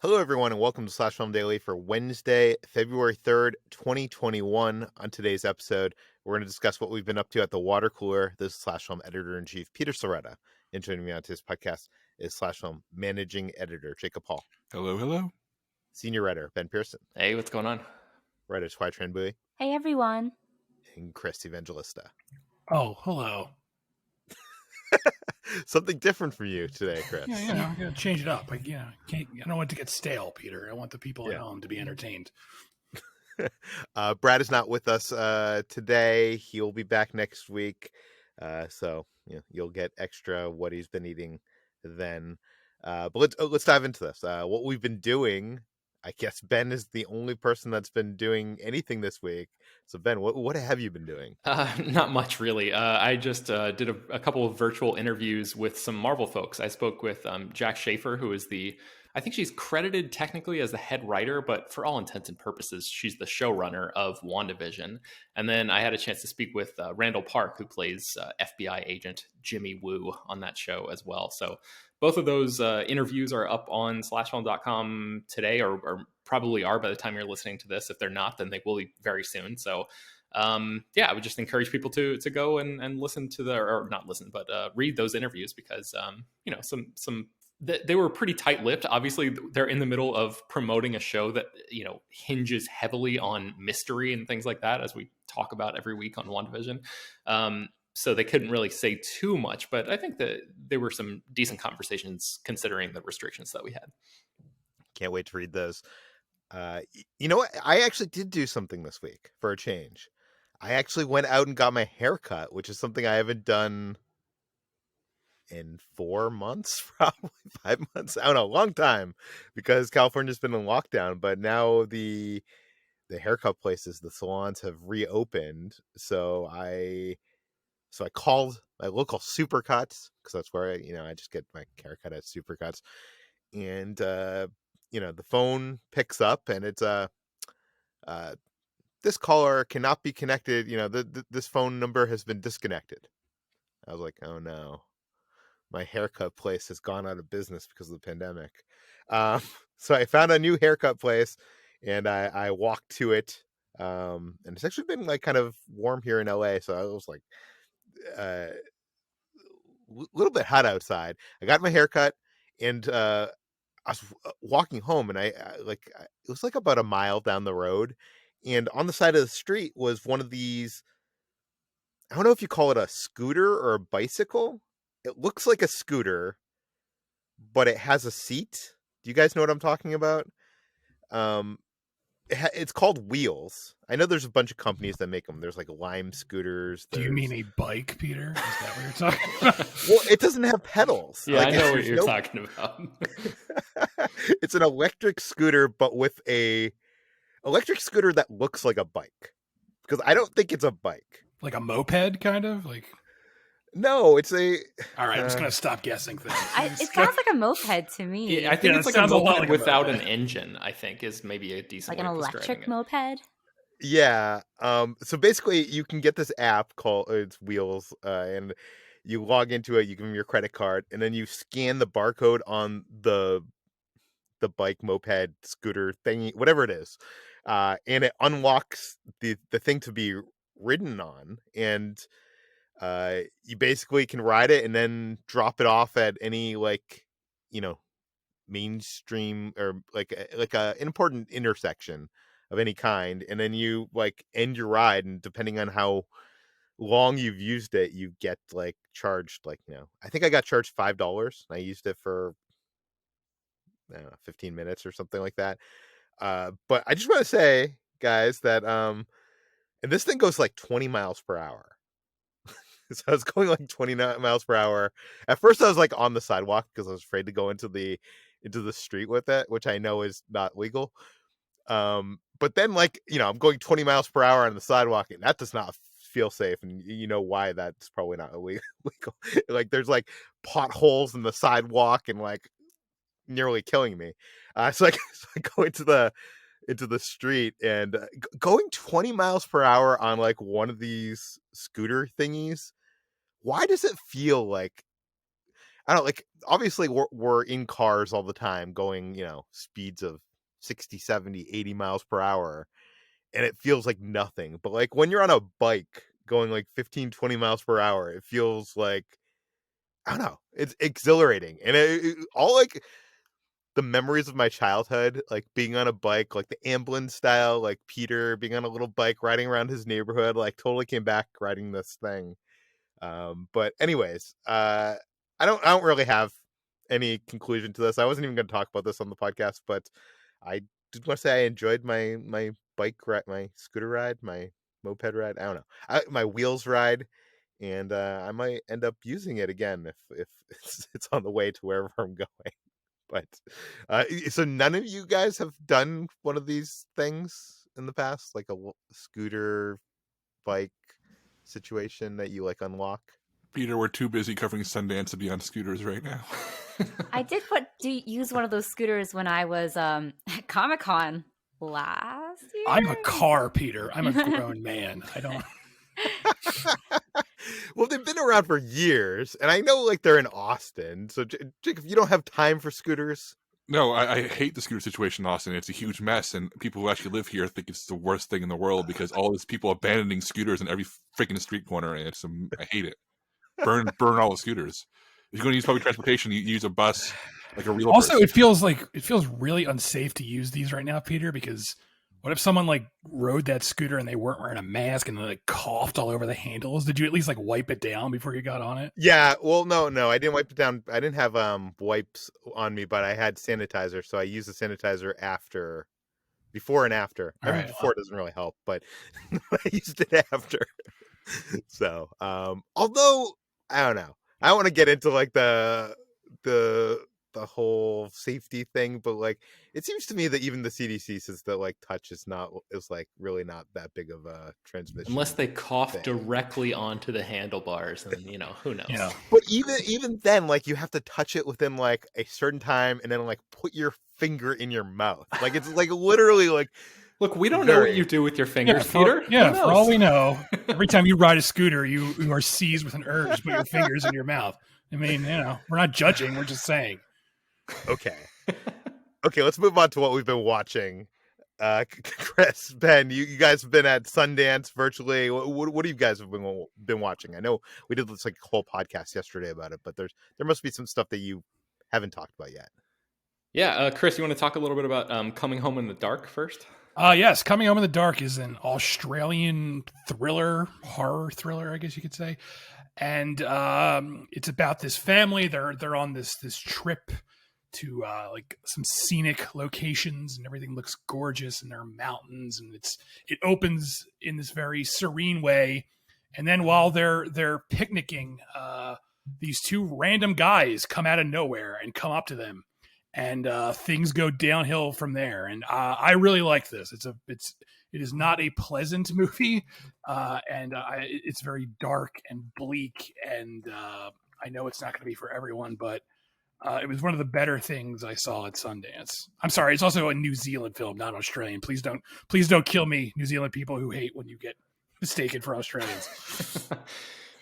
Hello, everyone, and welcome to Slash Film Daily for Wednesday, February 3rd, 2021. On today's episode, we're going to discuss what we've been up to at the water cooler. This is Slash Film Editor-in-Chief Peter Sciretta. And joining me on today's podcast is Slash Film Managing Editor Jacob Hall. Hello, hello. Senior Writer Ben Pearson. Hey, what's going on? Writers Hoai-Tran. Hey, everyone. And Chris Evangelista. Oh, hello. Something different from you today, Chris. Yeah, I gotta change it up. I don't want it to get stale, Peter. I want the people at home to be entertained. Brad is not with us today. He'll be back next week. So you'll get extra what he's been eating then. But let's dive into this. What we've been doing, I guess Ben is the only person that's been doing anything this week. So Ben, what have you been doing? Not much, really. I just did a couple of virtual interviews with some Marvel folks. I spoke with Jack Schaeffer, who is I think she's credited technically as the head writer, but for all intents and purposes, she's the showrunner of WandaVision. And then I had a chance to speak with Randall Park, who plays FBI agent Jimmy Woo on that show as well. So both of those interviews are up on slashfilm.com today, or probably are by the time you're listening to this. If they're not, then they will be very soon. So I would just encourage people to go and listen to or not listen, but read those interviews because, they were pretty tight-lipped. Obviously, they're in the middle of promoting a show that, hinges heavily on mystery and things like that, as we talk about every week on WandaVision. So they couldn't really say too much, but I think that there were some decent conversations considering the restrictions that we had. Can't wait to read those. You know what? I actually did do something this week for a change. I actually went out and got my hair cut, which is something I haven't done in 4 months, probably 5 months. I don't know, a long time, because California's been in lockdown. But now the haircut places, the salons have reopened. So I called my local Supercuts, because that's where I just get my haircut at Supercuts, and the phone picks up and it's this caller cannot be connected. This phone number has been disconnected. I was like, oh no, my haircut place has gone out of business because of the pandemic. So I found a new haircut place and I walked to it. And it's actually been like kind of warm here in LA. So I was like, a little bit hot outside. I got my haircut and I was walking home, and it was like about a mile down the road, and on the side of the street was one of these, I don't know if you call it a scooter or a bicycle. It looks like a scooter, but it has a seat. Do you guys know what I'm talking about? It's called Wheels. I know there's a bunch of companies that make them. There's like Lime scooters. Do you mean a bike, Peter? Is that what you're talking about? Well, it doesn't have pedals. Yeah, I know what you're talking about. It's an electric scooter, but with a electric scooter that looks like a bike. Because I don't think it's a bike. Like a moped, kind of? No, it's a... All right, I'm just going to stop guessing things. It sounds like a moped to me. Yeah, I think it's like a moped without an engine, I think, is maybe a decent like an electric moped? Yeah. So basically, you can get this app called it's Wheels, and you log into it, you give them your credit card, and then you scan the barcode on the bike, moped, scooter thingy, whatever it is, and it unlocks the thing to be ridden on, and you basically can ride it and then drop it off at any mainstream or like a important intersection of any kind, and then you end your ride, and depending on how long you've used it, you get charged I think I got charged $5. I used it for 15 minutes or something like that. But I just want to say, guys, that and this thing goes 20 miles per hour. So I was going 29 miles per hour. At first I was on the sidewalk because I was afraid to go into the street with it, which I know is not legal. But then I'm going 20 miles per hour on the sidewalk, and that does not feel safe. And you know why that's probably not illegal. There's potholes in the sidewalk and nearly killing me. So I go into the street, and going 20 miles per hour on one of these scooter thingies, why does it feel I don't like, obviously we're in cars all the time going, speeds of 60, 70, 80 miles per hour, and it feels like nothing. But like when you're on a bike going like 15, 20 miles per hour, it feels like, I don't know, it's exhilarating. And all like the memories of my childhood, like being on a bike, like the Amblin style, like Peter being on a little bike riding around his neighborhood, like totally came back riding this thing. But anyways, I don't really have any conclusion to this. I wasn't even going to talk about this on the podcast, but I did want to say I enjoyed my bike ride, my scooter ride, my moped ride. I don't know, my wheels ride, and I might end up using it again if it's on the way to wherever I'm going. But so none of you guys have done one of these things in the past, like a scooter bike situation that you like unlock? Peter, we're too busy covering Sundance to be on scooters right now. I did use one of those scooters when I was at Comic-Con last year. I'm a car, Peter. I'm a grown man. I don't. Well, they've been around for years, and I know like they're in Austin. So, Jake, if you don't have time for scooters, No, I hate the scooter situation in Austin. It's a huge mess, and people who actually live here think it's the worst thing in the world because all these people abandoning scooters in every freaking street corner, and I hate it. Burn all the scooters. If you're going to use public transportation, you use a bus like a real Also, person. it feels really unsafe to use these right now, Peter, because what if someone like rode that scooter and they weren't wearing a mask and they like coughed all over the handles? Did you at least like wipe it down before you got on it? yeah. Well, no, I didn't wipe it down. I didn't have wipes on me, but I had sanitizer, so I used the sanitizer before and after. I mean, Right, before doesn't really help, but I used it after. So, although I don't know, I want to get into like the whole safety thing, but like it seems to me that even the CDC says that like touch is like really not that big of a transmission, unless they cough thing. Directly onto the handlebars, and who knows. Yeah. But even then, like you have to touch it within like a certain time, and then like put your finger in your mouth. Like it's like literally like. Look, we don't know what you do with your fingers, Peter. For all we know, every time you ride a scooter, you are seized with an urge to put your fingers in your mouth. I mean, we're not judging. We're just saying. Okay, let's move on to what we've been watching. Chris, Ben, you guys have been at Sundance virtually. What do you guys have been watching? I know we did this like whole podcast yesterday about it, but there must be some stuff that you haven't talked about yet. Yeah, Chris, you want to talk a little bit about Coming Home in the Dark first? Yes, Coming Home in the Dark is an Australian horror thriller, I guess you could say. And it's about this family. They're on this trip to like some scenic locations, and everything looks gorgeous, and there are mountains, and it opens in this very serene way. And then while they're picnicking, these two random guys come out of nowhere and come up to them. And things go downhill from there. And I really like this. It is not a pleasant movie, and it's very dark and bleak. And I know it's not going to be for everyone, but it was one of the better things I saw at Sundance. I'm sorry, it's also a New Zealand film, not Australian. Please don't kill me, New Zealand people who hate when you get mistaken for Australians.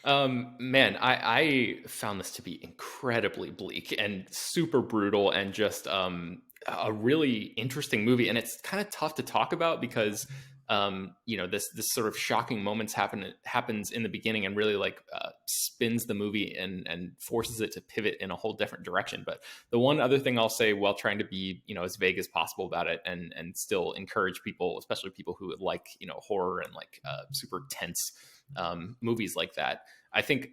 Man, I found this to be incredibly bleak and super brutal, and just a really interesting movie. And it's kind of tough to talk about because this sort of shocking moments happens in the beginning and really like spins the movie and forces it to pivot in a whole different direction. But the one other thing I'll say, while trying to be as vague as possible about it and still encourage people, especially people who like horror and like super tense movies like that, I think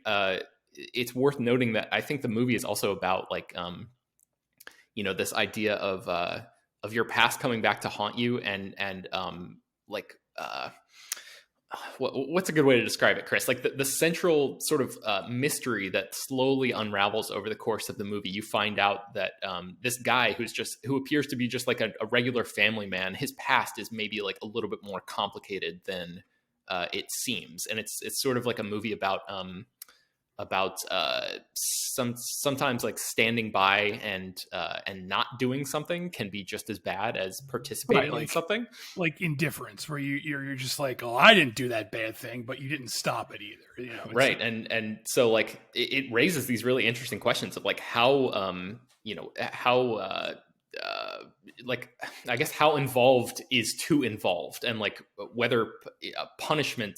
it's worth noting that I think the movie is also about like this idea of your past coming back to haunt you, and like what's a good way to describe it, Chris? Like the central sort of mystery that slowly unravels over the course of the movie. You find out that this guy who appears to be just like a regular family man, his past is maybe like a little bit more complicated than it seems. And it's sort of like a movie about sometimes like standing by and not doing something can be just as bad as participating in something. Like indifference, where you're just like, oh, I didn't do that bad thing, but you didn't stop it either. You know, right? And so like it raises these really interesting questions of like how like I guess how involved is too involved, and like whether punishment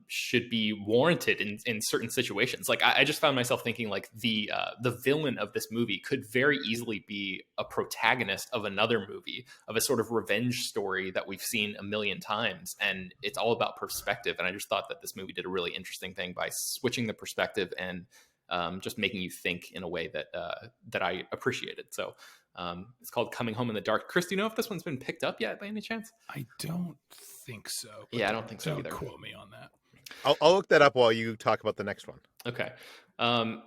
should be warranted in certain situations. Like I just found myself thinking like the villain of this movie could very easily be a protagonist of another movie, of a sort of revenge story that we've seen a million times, and it's all about perspective. And I just thought that this movie did a really interesting thing by switching the perspective and just making you think in a way that I appreciated. So it's called Coming Home in the Dark. Chris, do you know if this one's been picked up yet by any chance? I don't think so. Yeah, I don't think so don't either. Quote me on that. I'll look that up while you talk about the next one. Okay.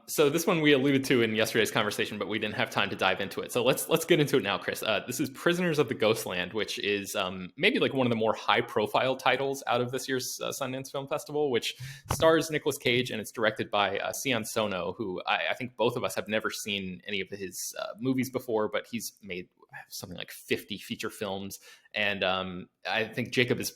So this one we alluded to in yesterday's conversation, but we didn't have time to dive into it. So let's get into it now, Chris. This is Prisoners of the Ghostland, which is maybe like one of the more high-profile titles out of this year's Sundance Film Festival, which stars Nicolas Cage, and it's directed by Sion Sono, who I think both of us have never seen any of his movies before, but he's made something like 50 feature films, and I think Jacob is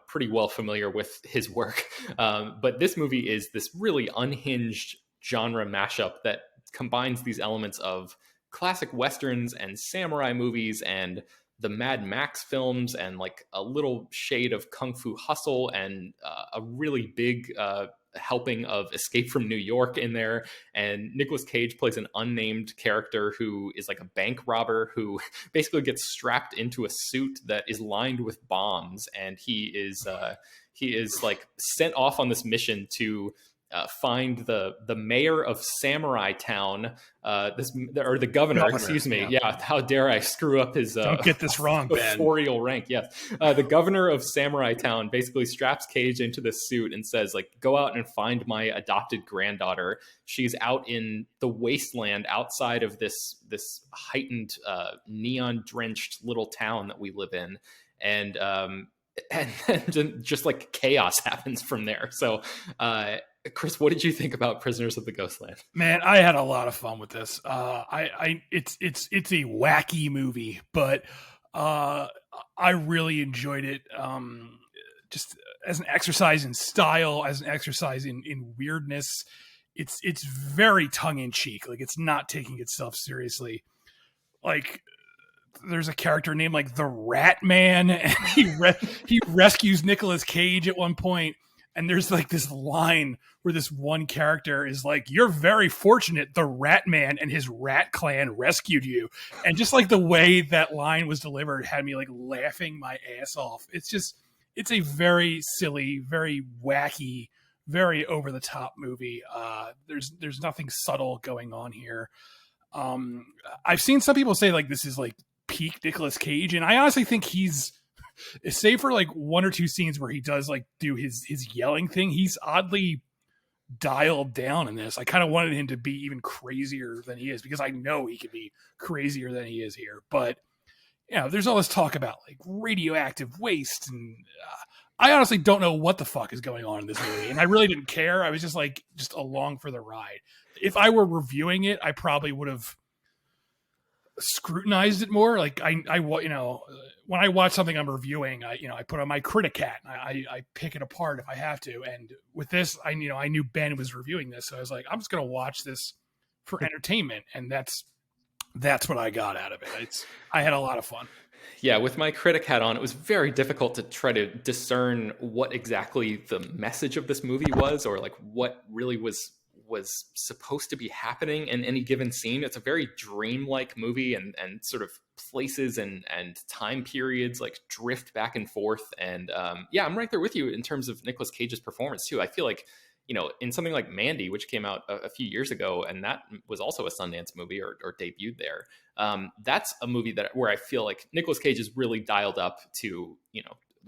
pretty well familiar with his work. But this movie is this really unhinged genre mashup that combines these elements of classic Westerns and samurai movies and the Mad Max films and like a little shade of Kung Fu Hustle and a really big helping of Escape from New York in there. And Nicolas Cage plays an unnamed character who is like a bank robber who basically gets strapped into a suit that is lined with bombs, and he is like sent off on this mission to find the mayor of Samurai Town, or the governor, excuse me. Yeah, how dare I screw up his don't get this wrong, Ben. Authorial rank. Yes, the governor of Samurai Town basically straps Cage into this suit and says, like, go out and find my adopted granddaughter. She's out in the wasteland outside of this heightened neon drenched little town that we live in, and then just like chaos happens from there. So Chris, what did you think about Prisoners of the Ghostland? Man, I had a lot of fun with this. It's a wacky movie, but I really enjoyed it. Just as an exercise in style, as an exercise in weirdness. It's very tongue in cheek. Like, it's not taking itself seriously. Like, there's a character named like the Rat Man, and he rescues Nicolas Cage at one point. And there's like this line where this one character is like, you're very fortunate the Rat Man and his rat clan rescued you. And just like the way that line was delivered had me like laughing my ass off. It's a very silly, very wacky, very over the top movie. There's nothing subtle going on here. I've seen some people say like this is like peak Nicolas Cage. And I honestly think save for like one or two scenes where he does like do his yelling thing, he's oddly dialed down in this. I kind of wanted him to be even crazier than he is, because I know he could be crazier than he is here. But there's all this talk about like radioactive waste, and I honestly don't know what the fuck is going on in this movie, and I really didn't care. I was just along for the ride. If I were reviewing it, I probably would have scrutinized it more. Like I when I watch something I'm reviewing, I put on my critic hat and I pick it apart if I have to. And with this, I knew Ben was reviewing this, so I was like, I'm just gonna watch this for entertainment, and that's what I got out of it. I had a lot of fun. Yeah, with my critic hat on, it was very difficult to try to discern what exactly the message of this movie was, or like what really was supposed to be happening in any given scene. It's a very dreamlike movie, and sort of places and time periods like drift back and forth. And I'm right there with you in terms of Nicolas Cage's performance too. I feel like, in something like Mandy, which came out a few years ago, and that was also a Sundance movie or debuted there. That's a movie where I feel like Nicolas Cage is really dialed up to,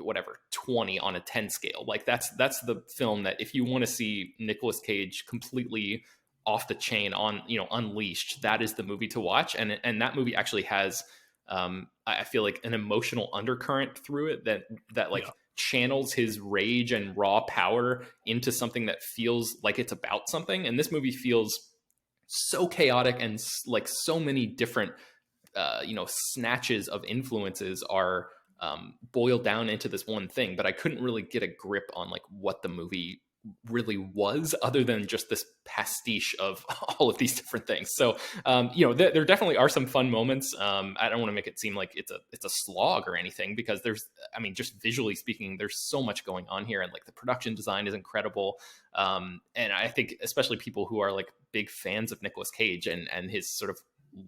whatever 20 on a 10 scale. Like that's the film that if you want to see Nicolas Cage completely off the chain on, unleashed, that is the movie to watch. And that movie actually has, I feel like an emotional undercurrent through it that like channels his rage and raw power into something that feels like it's about something. And this movie feels so chaotic, and like so many different snatches of influences are boiled down into this one thing. But I couldn't really get a grip on like what the movie really was, other than just this pastiche of all of these different things. So there definitely are some fun moments. I don't want to make it seem like it's a slog or anything, because just visually speaking, there's so much going on here, and like the production design is incredible. And I think especially people who are like big fans of Nicolas Cage and his sort of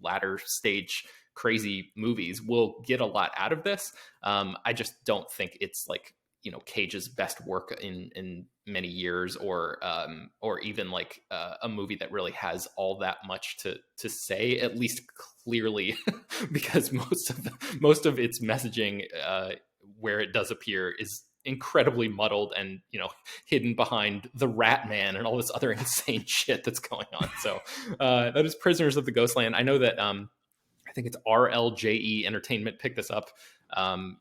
latter stage crazy movies will get a lot out of this. I just don't think it's like Cage's best work in many years, or even like a movie that really has all that much to say, at least clearly, because most of its messaging, where it does appear, is incredibly muddled and hidden behind the Rat Man and all this other insane shit that's going on. So that is Prisoners of the Ghostland. I know that I think it's RLJE Entertainment picked this up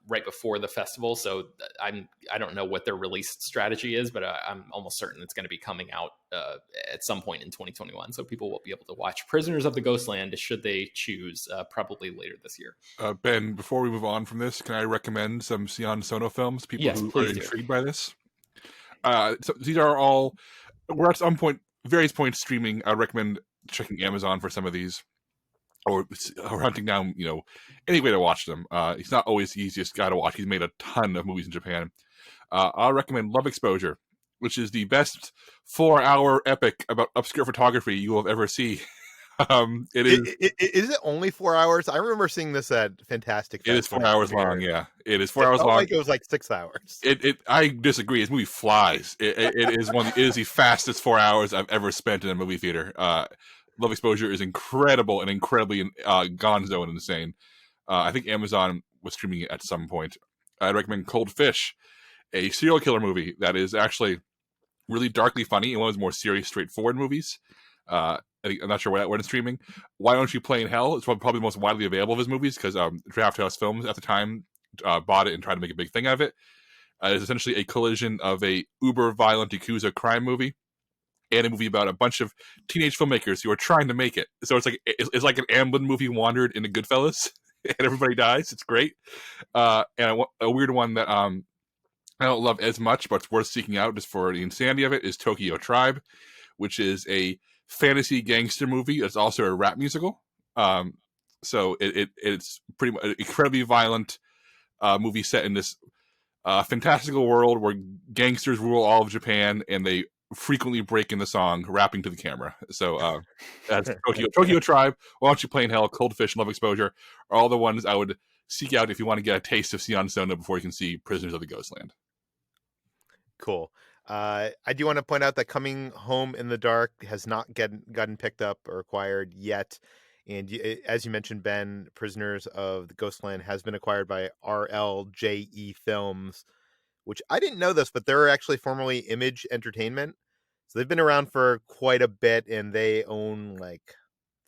right before the festival, so I don't know what their release strategy is, but I'm almost certain it's going to be coming out at some point in 2021, so people will be able to watch Prisoners of the Ghostland should they choose, probably later this year. Ben, before we move on from this, can I recommend some Sion Sono films? People who are intrigued by this. So these are all, we're at some point, various points streaming. I recommend checking Amazon for some of these. Or hunting down, any way to watch them. He's not always the easiest guy to watch. He's made a ton of movies in Japan. I'll recommend Love Exposure, which is the best 4-hour epic about obscure photography you will ever see. Is it only 4 hours? I remember seeing this at Fantastic Fest. It is 4 hours long. Yeah, it is 4 hours long. Like it was like 6 hours. I disagree. This movie flies. It is the fastest 4 hours I've ever spent in a movie theater. Love Exposure is incredible and incredibly gonzo and insane. I think Amazon was streaming it at some point. I'd recommend Cold Fish, a serial killer movie that is actually really darkly funny and one of his more serious, straightforward movies. I'm not sure when it's streaming. Why Don't You Play in Hell? It's probably the most widely available of his movies, because Draft House Films at the time bought it and tried to make a big thing of it. It's essentially a collision of a uber-violent Yakuza crime movie and a movie about a bunch of teenage filmmakers who are trying to make it. So it's like an Amblin movie wandered into Goodfellas, and everybody dies. It's great. And a weird one that I don't love as much, but it's worth seeking out just for the insanity of it, is Tokyo Tribe, which is a fantasy gangster movie. It's also a rap musical. So it's pretty much an incredibly violent movie set in this fantastical world where gangsters rule all of Japan, and they frequently break in the song, rapping to the camera. So that's Tokyo Tribe, Why Don't You Play in Hell, Cold Fish, and Love Exposure are all the ones I would seek out if you want to get a taste of Sion Sono before you can see Prisoners of the Ghostland. Cool. I do want to point out that Coming Home in the Dark has not gotten picked up or acquired yet. And as you mentioned, Ben, Prisoners of the Ghostland has been acquired by RLJE Films, which I didn't know this, but they're actually formerly Image Entertainment. So they've been around for quite a bit, and they own like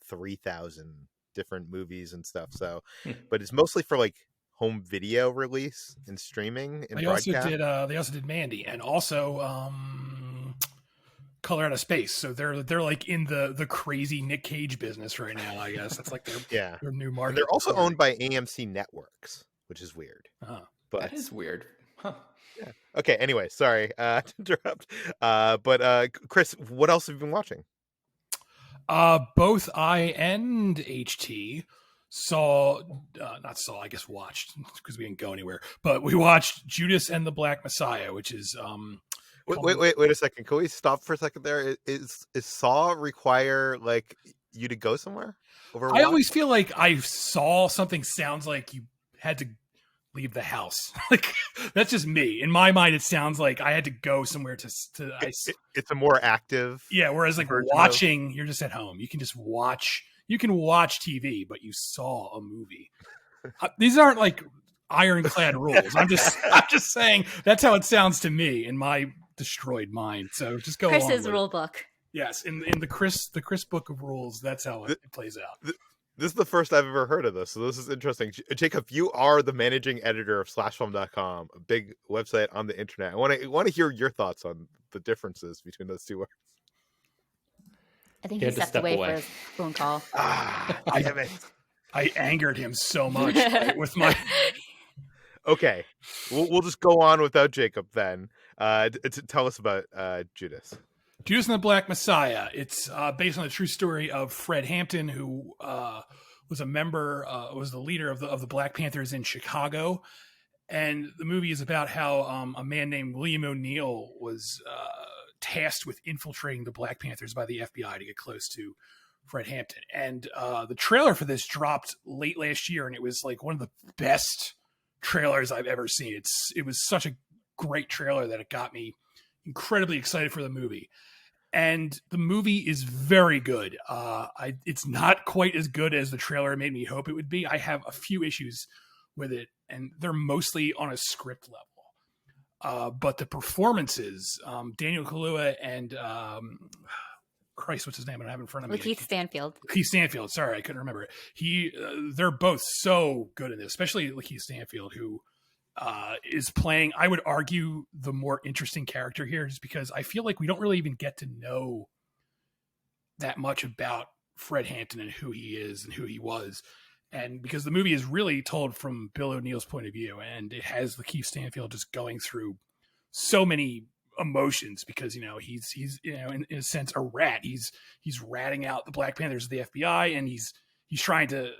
3,000 different movies and stuff. So, but it's mostly for like home video release and streaming and broadcast. They also did Mandy, and also Color Out of Space. So they're like in the crazy Nick Cage business right now. I guess that's like their new market. And they're also owned by AMC Networks, which is weird. But that is weird, huh? Yeah. Okay. Anyway, sorry to interrupt. But Chris, what else have you been watching? Both I and HT watched, because we didn't go anywhere. But we watched Judas and the Black Messiah, which is Wait a second. Can we stop for a second there? Is Saw require like you to go somewhere? I always feel like I saw something sounds like you had to leave the house. Like that's just me. In my mind, it sounds like I had to go somewhere to it's a more active. Yeah. Whereas like watching, you're just at home. You can just watch. You can watch TV, but you saw a movie. These aren't like ironclad rules. I'm just saying that's how it sounds to me in my destroyed mind. So just go. Chris's rule book. Yes, in the Chris book of rules, that's how it plays out. This is the first I've ever heard of this, so this is interesting. Jacob, you are the managing editor of slashfilm.com, a big website on the internet. I want to hear your thoughts on the differences between those two words. I think He he had to stepped step away away. for his phone call. Damn it. I angered him so much with my. Okay, we'll just go on without Jacob then. Tell us about Judas. Judas and the Black Messiah. It's based on the true story of Fred Hampton, who was a member, was the leader of the Black Panthers in Chicago. And the movie is about how a man named William O'Neill was tasked with infiltrating the Black Panthers by the FBI to get close to Fred Hampton. And the trailer for this dropped late last year, and it was like one of the best trailers I've ever seen. It was such a great trailer that it got me incredibly excited for the movie. And the movie is very good. It's not quite as good as the trailer made me hope it would be. I have a few issues with it, and they're mostly on a script level. But the performances, Daniel Kaluuya and Christ, what's his name? I don't have it in front of me. Lakeith Stanfield. Lakeith Stanfield. Sorry, I couldn't remember it. They're both so good in this, especially Lakeith Stanfield, who is playing, I would argue, the more interesting character here, just because I feel like we don't really even get to know that much about Fred Hampton and who he is and who he was. And because the movie is really told from Bill O'Neill's point of view, and it has Lakeith Stanfield just going through so many emotions because, he's in a sense a rat. He's ratting out the Black Panthers of the FBI, and he's trying to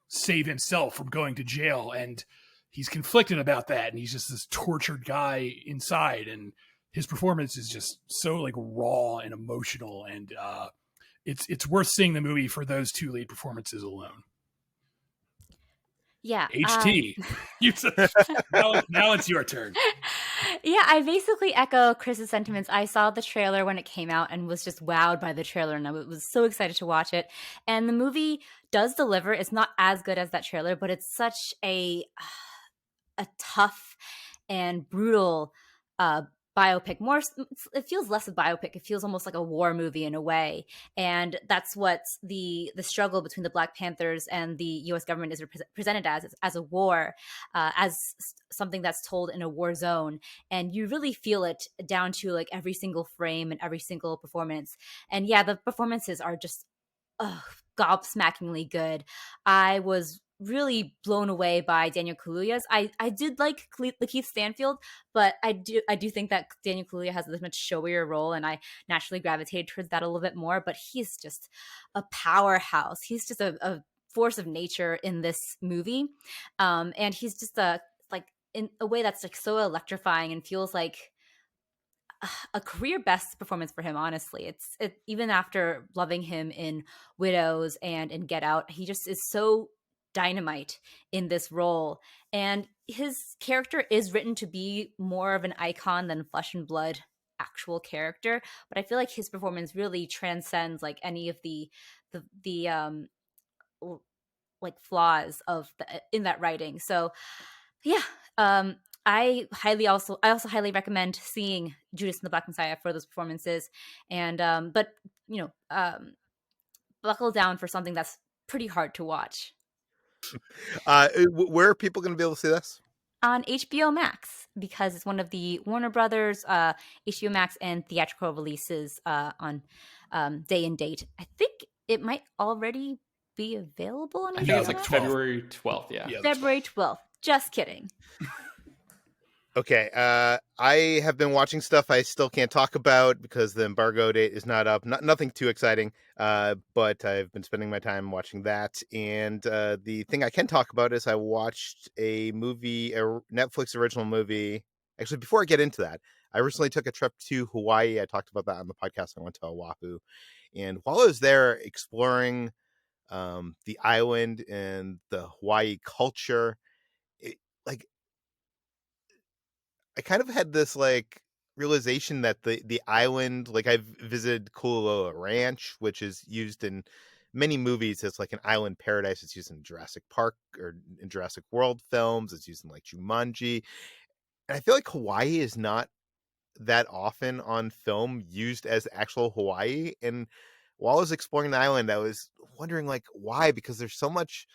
save himself from going to jail, and he's conflicted about that, and he's just this tortured guy inside, and his performance is just so like raw and emotional, and it's worth seeing the movie for those two lead performances alone. Yeah. HT. Now it's your turn. Yeah, I basically echo Chris's sentiments. I saw the trailer when it came out and was just wowed by the trailer, and I was so excited to watch it. And the movie does deliver. It's not as good as that trailer, but it's such a tough and brutal biopic. More, it feels less a biopic. It feels almost like a war movie in a way, and that's what the struggle between the Black Panthers and the U.S. government is presented as a war, as something that's told in a war zone, and you really feel it down to like every single frame and every single performance. And yeah, the performances are just gobsmackingly good. I was really blown away by Daniel Kaluuya's. I did like Lakeith Stanfield, but I do think that Daniel Kaluuya has a much showier role, and I naturally gravitated towards that a little bit more. But he's just a powerhouse. He's just a force of nature in this movie, and he's just in a way that's like so electrifying and feels like a career best performance for him. Honestly, it even after loving him in Widows and in Get Out, he just is so dynamite in this role, and his character is written to be more of an icon than flesh and blood actual character, but I feel like his performance really transcends like any of the like flaws of in that writing. So yeah, I also highly recommend seeing Judas and the Black Messiah for those performances, and but buckle down for something that's pretty hard to watch. Where are people going to be able to see this? On HBO Max, because it's one of the Warner Brothers HBO Max and theatrical releases on day and date. I think it might already be available on HBO I think it's like Max. February 12th. Yeah. February 12th. Just kidding. Okay, I have been watching stuff I still can't talk about because the embargo date is not up. Nothing too exciting, but I've been spending my time watching that. And the thing I can talk about is I watched a Netflix original movie. Actually, before I get into that, I recently took a trip to Hawaii. I talked about that on the podcast. I went to Oahu. And while I was there exploring the island and the Hawaii culture, I kind of had this like realization that the island, like I've visited Kulaloa Ranch, which is used in many movies as like an island paradise. It's used in Jurassic Park or in Jurassic World films. It's used in like Jumanji. And I feel like Hawaii is not that often on film used as actual Hawaii. And while I was exploring the island, I was wondering like why, because there's so much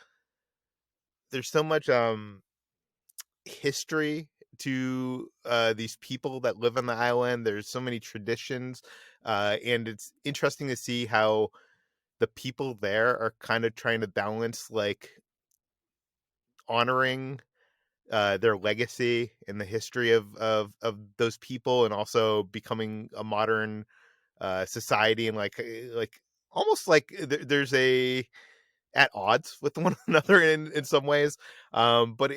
history to these people that live on the island. There's so many traditions, and it's interesting to see how the people there are kind of trying to balance like honoring their legacy and the history of those people, and also becoming a modern society, and like almost like there's a at odds with one another in some ways. But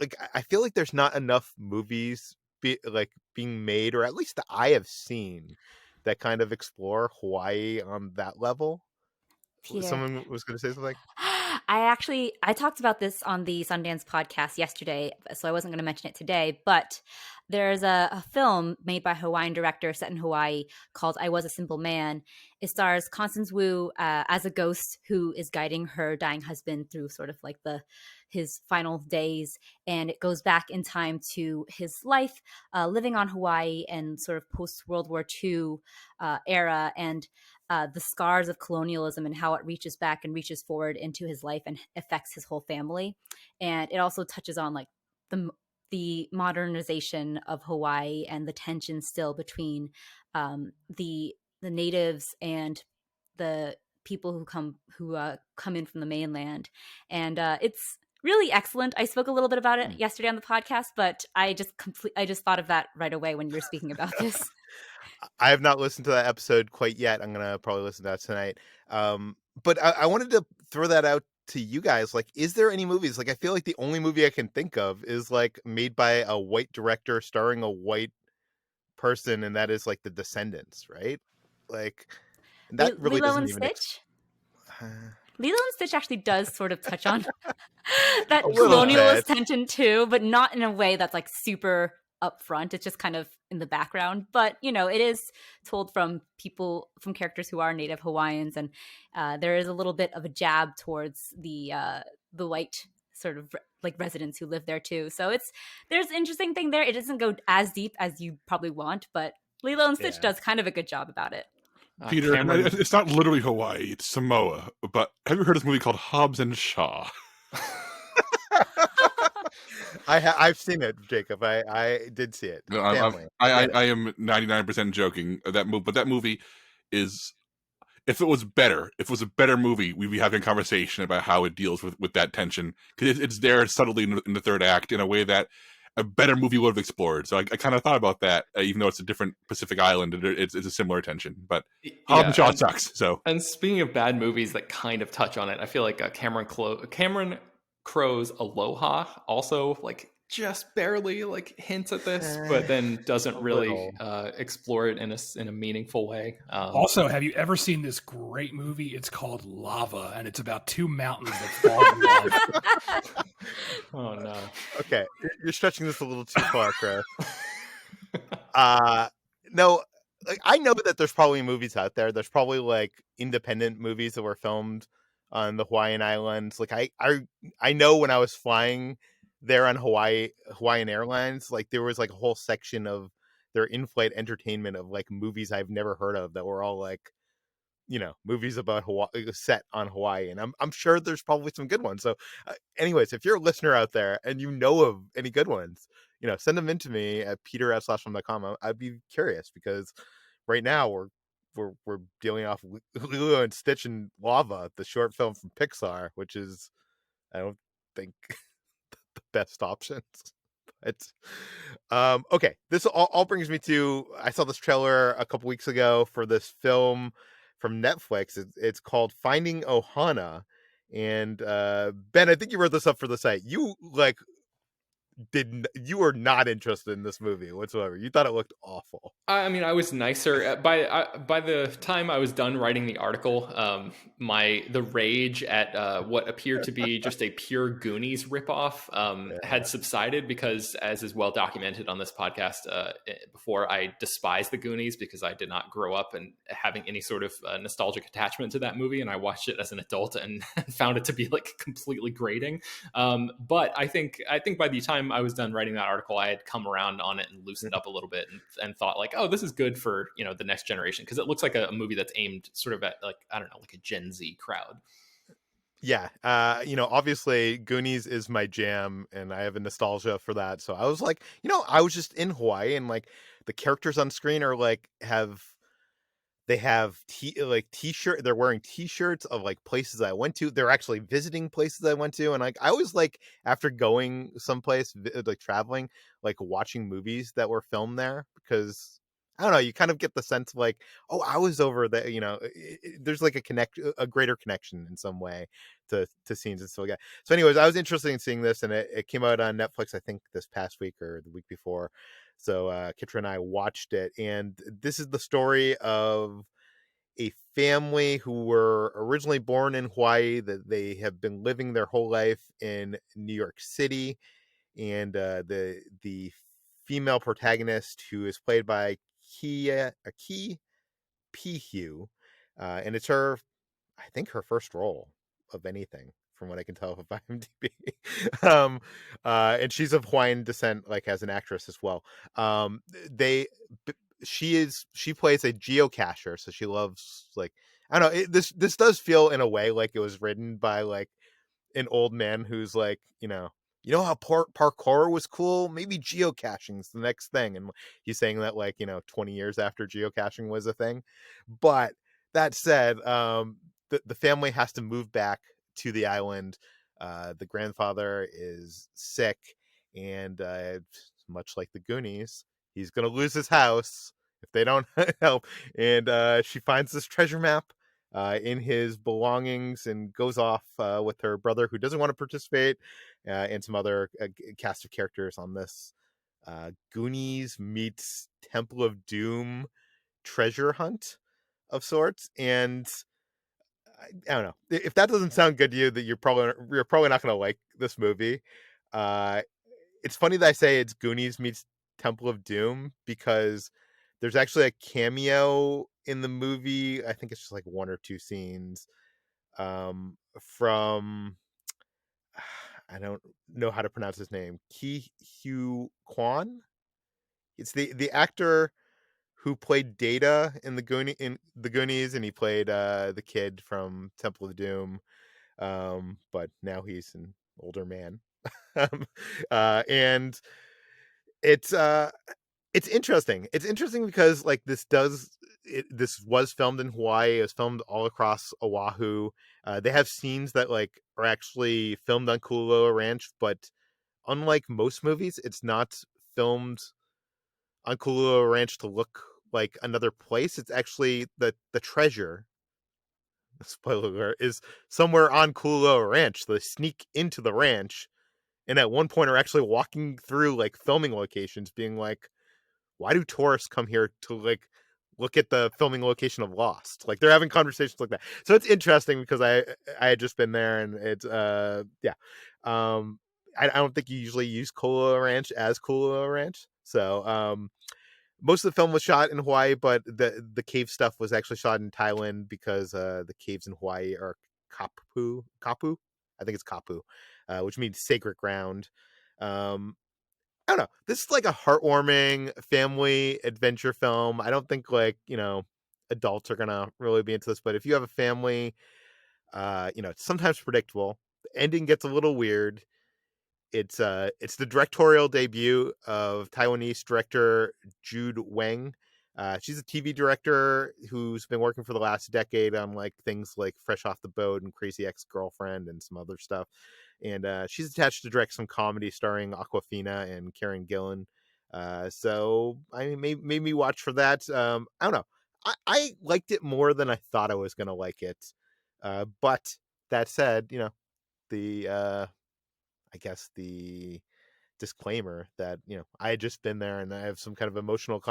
like I feel like there's not enough movies being made, or at least that I have seen, that kind of explore Hawaii on that level. Peter. Someone was going to say something. I talked about this on the Sundance podcast yesterday, so I wasn't going to mention it today, but there's a film made by a Hawaiian director set in Hawaii called I Was a Simple Man. It stars Constance Wu as a ghost who is guiding her dying husband through sort of like his final days, and it goes back in time to his life living on Hawaii and sort of post World War II era, and the scars of colonialism and how it reaches back and reaches forward into his life and affects his whole family. And it also touches on like the modernization of Hawaii and the tension still between the natives and the people who come in from the mainland. And it's really excellent. I spoke a little bit about it yesterday on the podcast, but I just thought of that right away when you were speaking about this. I have not listened to that episode quite yet. I'm gonna probably listen to that tonight. But I wanted to throw that out to you guys. Like, is there any movies? Like, I feel like the only movie I can think of is like made by a white director starring a white person, and that is like The Descendants, right? Like, and that really Lilo doesn't and even. Stitch. Lilo and Stitch actually does sort of touch on that A little colonialist bit. tension too, but not in a way that's like super upfront. It's just kind of in the background. But you know, it is told from characters who are native Hawaiians, and there is a little bit of a jab towards the white sort of like residents who live there too. So there's an interesting thing there. It doesn't go as deep as you probably want, but Lilo and Stitch does kind of a good job about it. Peter, it's not literally Hawaii, it's Samoa. But have you heard of this movie called Hobbs and Shaw? I've seen it, Jacob. I did see it. No, Family. I am 99% joking. But that movie is, if it was a better movie, we'd be having a conversation about how it deals with that tension, because it's there subtly in the third act in a way that a better movie would have explored. So I kind of thought about that, even though it's a different Pacific island, it's a similar tension. But Hobbs and Shaw sucks. So, and speaking of bad movies that kind of touch on it, I feel like Cameron Crowe's Aloha also like just barely like hints at this, but then doesn't really explore it in a meaningful way. Also, have you ever seen this great movie? It's called Lava, and it's about two mountains that fall in lava. Oh no. Okay, you're stretching this a little too far, Chris. No, like, I know that there's probably movies out there. There's probably like independent movies that were filmed on the Hawaiian Islands. Like I know when I was flying there on Hawaiian Airlines, like there was like a whole section of their in-flight entertainment of like movies I've never heard of that were all like, you know, movies about Hawaii set on Hawaii, and I'm sure there's probably some good ones. So, anyways, if you're a listener out there and you know of any good ones, you know, send them in to me at peter@slashfilm.com. I'd be curious, because right now we're dealing off Lilo and Stitch and Lava, the short film from Pixar, which is, I don't think, the best options. It's okay. This all brings me to, I saw this trailer a couple weeks ago for this film from Netflix. It's called Finding Ohana, and Ben, I think you wrote this up for the site. You you were not interested in this movie whatsoever. You thought it looked awful. I mean, I was nicer by the time I was done writing the article. The rage at what appeared to be just a pure Goonies ripoff had subsided, because, as is well documented on this podcast before, I despise the Goonies because I did not grow up and having any sort of nostalgic attachment to that movie, and I watched it as an adult and found it to be like completely grating. But I think by the time time I was done writing that article, I had come around on it and loosened up a little bit and thought like, oh, this is good for, you know, the next generation. Cause it looks like a movie that's aimed sort of at like, I don't know, like a Gen Z crowd. Yeah. You know, obviously Goonies is my jam and I have a nostalgia for that. So I was like, you know, I was just in Hawaii and like the characters on screen are like they have t-shirt, they're wearing t-shirts of like places I went to. They're actually visiting places I went to. And like I always like after going someplace like traveling, like watching movies that were filmed there because I don't know, you kind of get the sense of like, oh, I was over there, you know, there's like a greater connection in some way to scenes and stuff like that. So anyways, I was interested in seeing this and it came out on Netflix, I think this past week or the week before. So Kitra and I watched it, and this is the story of a family who were originally born in Hawaii, that they have been living their whole life in New York City, and the female protagonist, who is played by Ki Pihu, and it's her, I think her first role of anything, from what I can tell of IMDb. And she's of Hawaiian descent, like as an actress as well. They, she plays a geocacher, so she loves like I don't know. This does feel in a way like it was written by like an old man who's like, you know how parkour was cool? Maybe geocaching's the next thing. And he's saying that like, 20 years after geocaching was a thing. But that said, the family has to move back to the island. The grandfather is sick, and much like the Goonies, he's going to lose his house if they don't help. And she finds this treasure map in his belongings and goes off with her brother, who doesn't want to participate, and some other cast of characters on this Goonies meets Temple of Doom treasure hunt of sorts. And I don't know if that doesn't sound good to you, that you're probably not going to like this movie. It's funny that I say it's Goonies meets Temple of Doom, because there's actually a cameo in the movie. I think it's just like one or two scenes from I don't know how to pronounce his name. Ki Hugh Kwan. It's the actor who played Data in the Goonies, and he played the kid from Temple of Doom. But now he's an older man. And it's interesting. It's interesting because like this was filmed in Hawaii. It was filmed all across Oahu. They have scenes that like are actually filmed on Kulaloa Ranch, but unlike most movies, it's not filmed on Kulaloa Ranch to look like another place. It's actually the treasure, spoiler alert, is somewhere on Kulaloa Ranch. So they sneak into the ranch, and at one point are actually walking through like filming locations, being like, why do tourists come here to like look at the filming location of Lost? Like they're having conversations like that. So it's interesting because I had just been there, and it's yeah. I don't think you usually use Kulaloa Ranch as Kulaloa Ranch. So most of the film was shot in Hawaii, but the cave stuff was actually shot in Thailand, because the caves in Hawaii are kapu. I think it's kapu, which means sacred ground. I don't know. This is like a heartwarming family adventure film. I don't think like, adults are gonna really be into this, but if you have a family, it's sometimes predictable. The ending gets a little weird. It's the directorial debut of Taiwanese director Jude Wang. She's a TV director who's been working for the last decade on like things like Fresh Off the Boat and Crazy Ex-Girlfriend and some other stuff. And she's attached to direct some comedy starring Aquafina and Karen Gillan. So I made me watch for that. I don't know. I liked it more than I thought I was gonna like it. But that said, the I guess the disclaimer that I had just been there and I have some kind of emotional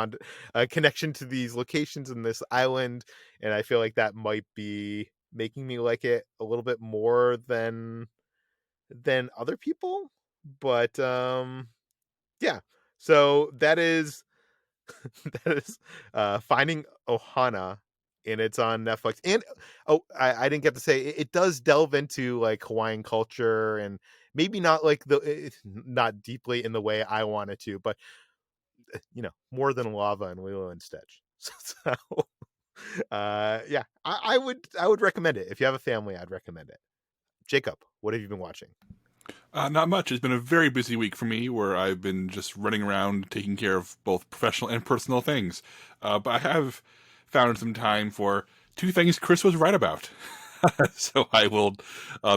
connection to these locations in this island, and I feel like that might be making me like it a little bit more than other people. But yeah, so that is that is Finding Ohana. and it's on Netflix. And I didn't get to say it does delve into like Hawaiian culture, and maybe not like not deeply in the way I wanted to, but more than lava and Lilo and Stitch. So yeah, I would recommend it. If you have a family, I'd recommend it. Jacob, what have you been watching? Not much. It's been a very busy week for me where I've been just running around taking care of both professional and personal things. But I have found some time for two things Chris was right about. So I will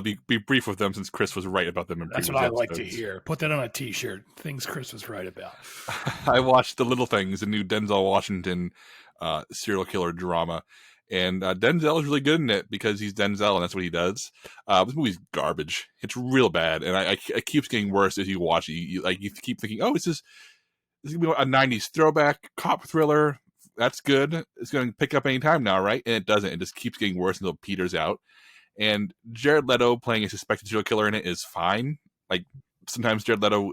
be brief with them since Chris was right about them in That's previous what I episodes. like to hear. Put that on a t-shirt. Things Chris was right about. I watched The Little Things, a new Denzel Washington serial killer drama. And Denzel is really good in it because he's Denzel and that's what he does. This movie's garbage. It's real bad. And it keeps getting worse as you watch it. You keep thinking, oh, this is going to be a 90s throwback cop thriller. That's good. It's going to pick up any time now, right? And it doesn't. It just keeps getting worse until it peters out. And Jared Leto playing a suspected serial killer in it is fine. Like, sometimes Jared Leto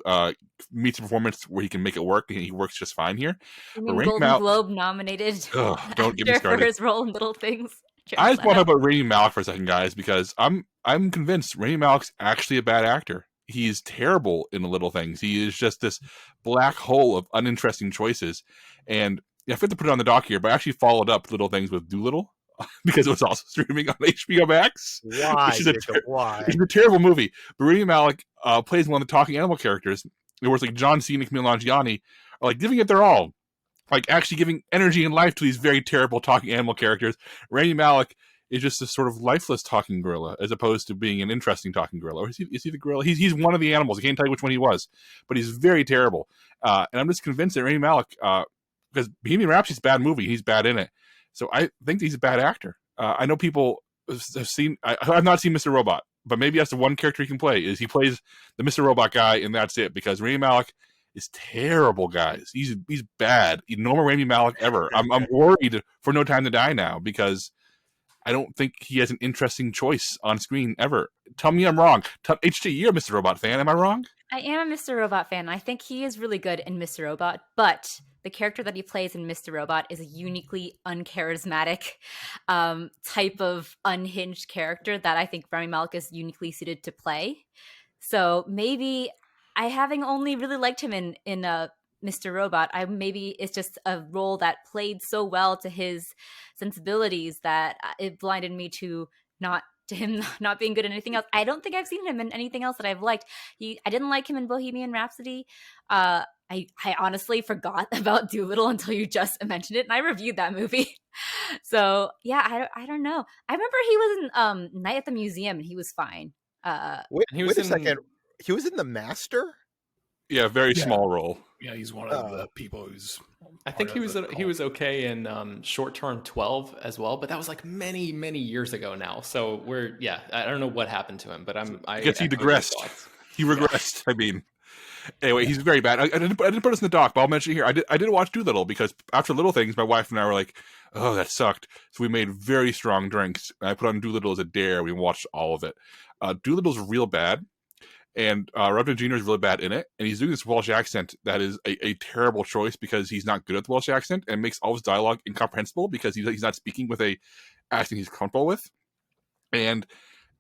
meets a performance where he can make it work, and he works just fine here. You mean Golden Globe nominated don't get me started. for his role in Little Things? I just want to talk about Rami Malek for a second, guys, because I'm convinced Rami Malek's actually a bad actor. He's terrible in The Little Things. He is just this black hole of uninteresting choices. And I forgot to put it on the doc here, but I actually followed up Little Things with Doolittle because it was also streaming on HBO Max. Why? Why? It's a terrible movie. But Rami Malek plays one of the talking animal characters. It was like John Cena and Camille Nanjiani are like giving it their all. Like actually giving energy and life to these very terrible talking animal characters. Rami Malek is just a sort of lifeless talking gorilla as opposed to being an interesting talking gorilla. Or is he the gorilla? He's one of the animals. I can't tell you which one he was, but he's very terrible. And I'm just convinced that Rami Malek, because Bohemian Rhapsody's a bad movie, he's bad in it. So I think he's a bad actor. I know people have seen, I've not seen Mr. Robot, but maybe that's the one character he can play, is he plays the Mr. Robot guy, and that's it, because Rami Malek is terrible, guys. He's bad. No more Rami Malek ever. I'm worried for No Time to Die now, because I don't think he has an interesting choice on screen ever. Tell me I'm wrong. HT, you're a Mr. Robot fan. Am I wrong? I am a Mr. Robot fan. I think he is really good in Mr. Robot, but the character that he plays in Mr. Robot is a uniquely uncharismatic type of unhinged character that I think Rami Malek is uniquely suited to play. So maybe having only really liked him in Mr. Robot, maybe it's just a role that played so well to his sensibilities that it blinded me to him not being good in anything else. I don't think I've seen him in anything else that I've liked. I didn't like him in Bohemian Rhapsody. I honestly forgot about Doolittle until you just mentioned it, and I reviewed that movie. So yeah, I don't know. I remember he was in Night at the Museum, and he was fine. Wait a second. He was in The Master? Yeah, very small role. Yeah, he's one of the people who's. I think he was okay in Short Term 12 as well, but that was like many years ago now. So I don't know what happened to him, but I guess he digressed. He regressed. I mean, anyway, he's very bad. I didn't put this in the doc, but I'll mention it here. I did watch Doolittle because after Little Things, my wife and I were like, "Oh, that sucked." So we made very strong drinks. And I put on Doolittle as a dare. We watched all of it. Doolittle's real bad. And Robert Jr. is really bad in it, and he's doing this Welsh accent that is a terrible choice because he's not good at the Welsh accent and makes all his dialogue incomprehensible because he's not speaking with a accent he's comfortable with. And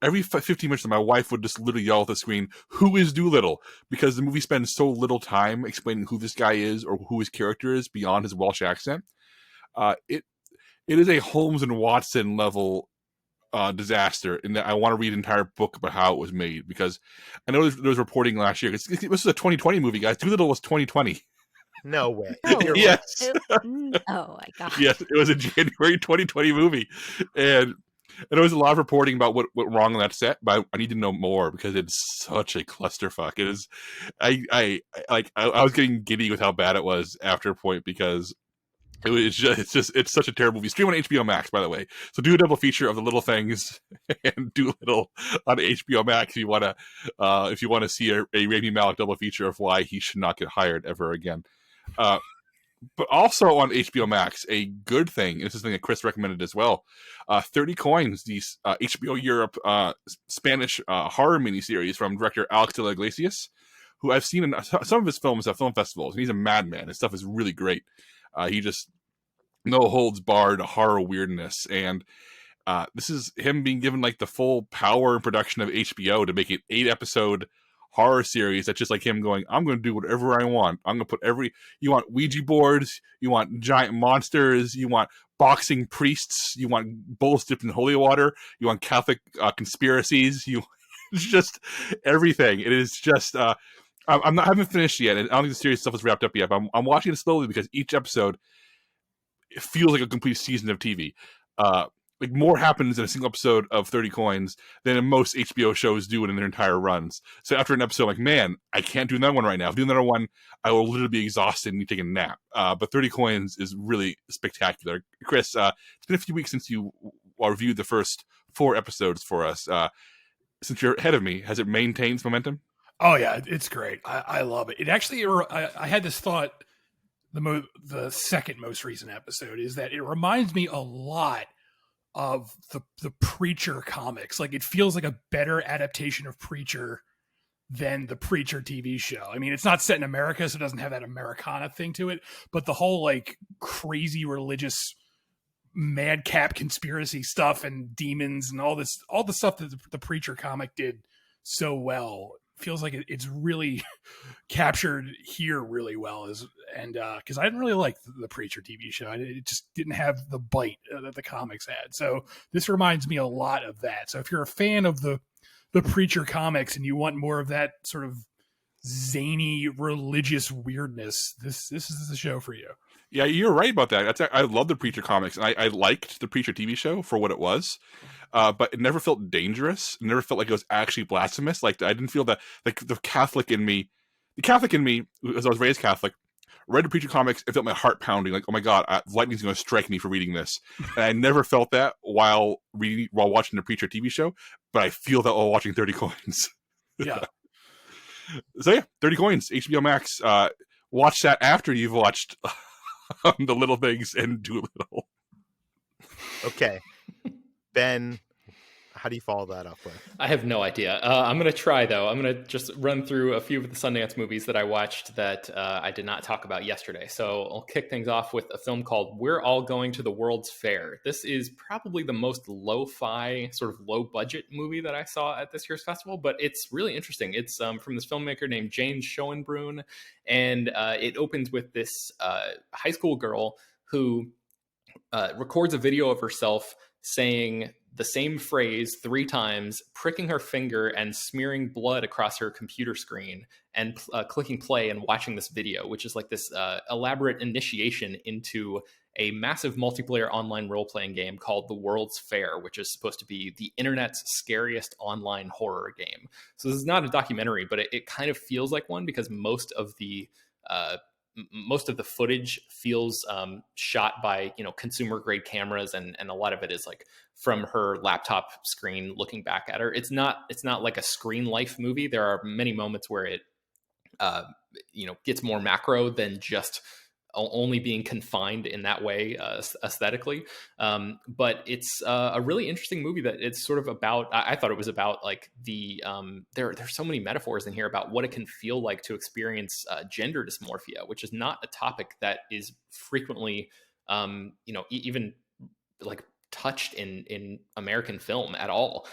every 15 minutes, my wife would just literally yell at the screen, "Who is Doolittle?" Because the movie spends so little time explaining who this guy is or who his character is beyond his Welsh accent. It is a Holmes and Watson level disaster, in that I want to read an entire book about how it was made, because I know there was reporting last year. This is a 2020 movie, guys. Doolittle was 2020. No way. Oh, Yes. Oh my god. Yes, it was a January 2020 movie, and there was a lot of reporting about what went wrong on that set. But I need to know more because it's such a clusterfuck. It is. I was getting giddy with how bad it was after a point because. It's such a terrible movie. Stream on HBO Max, by the way. So do a double feature of The Little Things and Doolittle on HBO Max if you want to see a Rami Malek double feature of why he should not get hired ever again. But also on HBO Max, a good thing. This is something that Chris recommended as well. 30 Coins, the HBO Europe Spanish horror miniseries from director Alex de la Iglesias, who I've seen in some of his films at film festivals, and he's a madman. His stuff is really great. He just no holds barred horror weirdness. And this is him being given like the full power and production of HBO to make an 8-episode horror series that's just like him going, I'm going to do whatever I want. I'm going to put you want Ouija boards, you want giant monsters, you want boxing priests, you want bowls dipped in holy water, you want Catholic conspiracies, it's just everything. It is just, I haven't finished yet, and I don't think the series stuff is wrapped up yet, but I'm watching it slowly because each episode, it feels like a complete season of TV. Like more happens in a single episode of 30 Coins than in most HBO shows do in their entire runs. So after an episode, like, man, I can't do another one right now. If I do another one, I will literally be exhausted and need to take a nap. But 30 Coins is really spectacular. Chris, it's been a few weeks since you reviewed the first 4 episodes for us. Since you're ahead of me, has it maintained its momentum? Oh yeah, it's great. I love it. It actually, I had this thought. The second most recent episode is that it reminds me a lot of the Preacher comics. Like, it feels like a better adaptation of Preacher than the Preacher TV show. I mean, it's not set in America, so it doesn't have that Americana thing to it, but the whole like crazy religious madcap conspiracy stuff and demons and all the stuff that the Preacher comic did so well feels like it's really captured here really well. Because I didn't really like the Preacher TV show. It just didn't have the bite that the comics had. So this reminds me a lot of that. So if you're a fan of the Preacher comics and you want more of that sort of zany religious weirdness, this is the show for you. Yeah, you're right about that. I love the Preacher comics, and I liked the Preacher TV show for what it was, but it never felt dangerous. It never felt like it was actually blasphemous. Like, I didn't feel that, like, the Catholic in me, as I was raised Catholic, read the Preacher comics, it felt my heart pounding, like, oh my God, lightning's going to strike me for reading this. And I never felt that while watching the Preacher TV show, but I feel that while watching 30 Coins. Yeah. So yeah, 30 Coins, HBO Max. Watch that after you've watched The Little Things and Doolittle. Okay. Ben, how do you follow that up with? I have no idea. I'm going to try, though. I'm going to just run through a few of the Sundance movies that I watched that I did not talk about yesterday. So I'll kick things off with a film called We're All Going to the World's Fair. This is probably the most lo-fi, sort of low-budget movie that I saw at this year's festival, but it's really interesting. It's from this filmmaker named Jane Schoenbrunn, and it opens with this high school girl who records a video of herself saying the same phrase 3 times, pricking her finger and smearing blood across her computer screen, and clicking play and watching this video, which is like this elaborate initiation into a massive multiplayer online role-playing game called The World's Fair, which is supposed to be the internet's scariest online horror game. So this is not a documentary, but it kind of feels like one, because most of the footage feels shot by, consumer grade cameras, and a lot of it is like from her laptop screen looking back at her. It's not like a screen life movie. There are many moments where it gets more macro than just only being confined in that way aesthetically. But it's a really interesting movie that it's sort of about. I thought it was about like there's so many metaphors in here about what it can feel like to experience gender dysmorphia, which is not a topic that is frequently, even like touched in American film at all.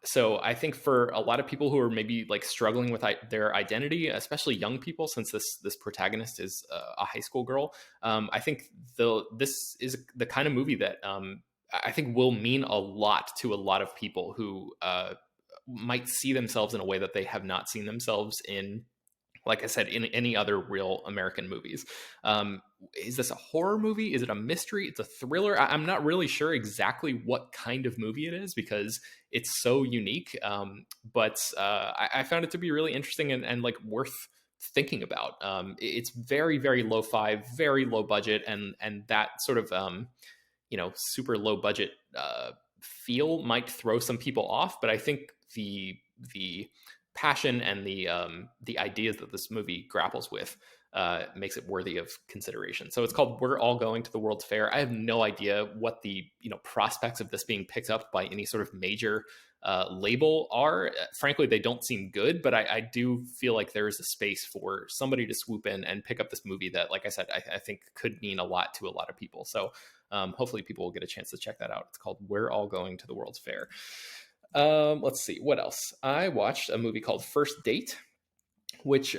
So I think for a lot of people who are maybe like struggling with their identity, especially young people, since this protagonist is a high school girl, I think this is the kind of movie that I think will mean a lot to a lot of people who might see themselves in a way that they have not seen themselves in, like I said, in any other real American movies. Is this a horror movie? Is it a mystery? It's a thriller. I'm not really sure exactly what kind of movie it is because it's so unique. But I found it to be really interesting and like worth thinking about. It's very, very lo-fi, very low budget, and that sort of super low budget feel might throw some people off. But I think the passion and the ideas that this movie grapples with makes it worthy of consideration. So it's called We're All Going to the World's Fair. I have no idea what the prospects of this being picked up by any sort of major label are. Frankly, they don't seem good, but I do feel like there is a space for somebody to swoop in and pick up this movie that, like I said, I think could mean a lot to a lot of people. So hopefully people will get a chance to check that out. It's called We're All Going to the World's Fair. Let's see, what else? I watched a movie called First Date, which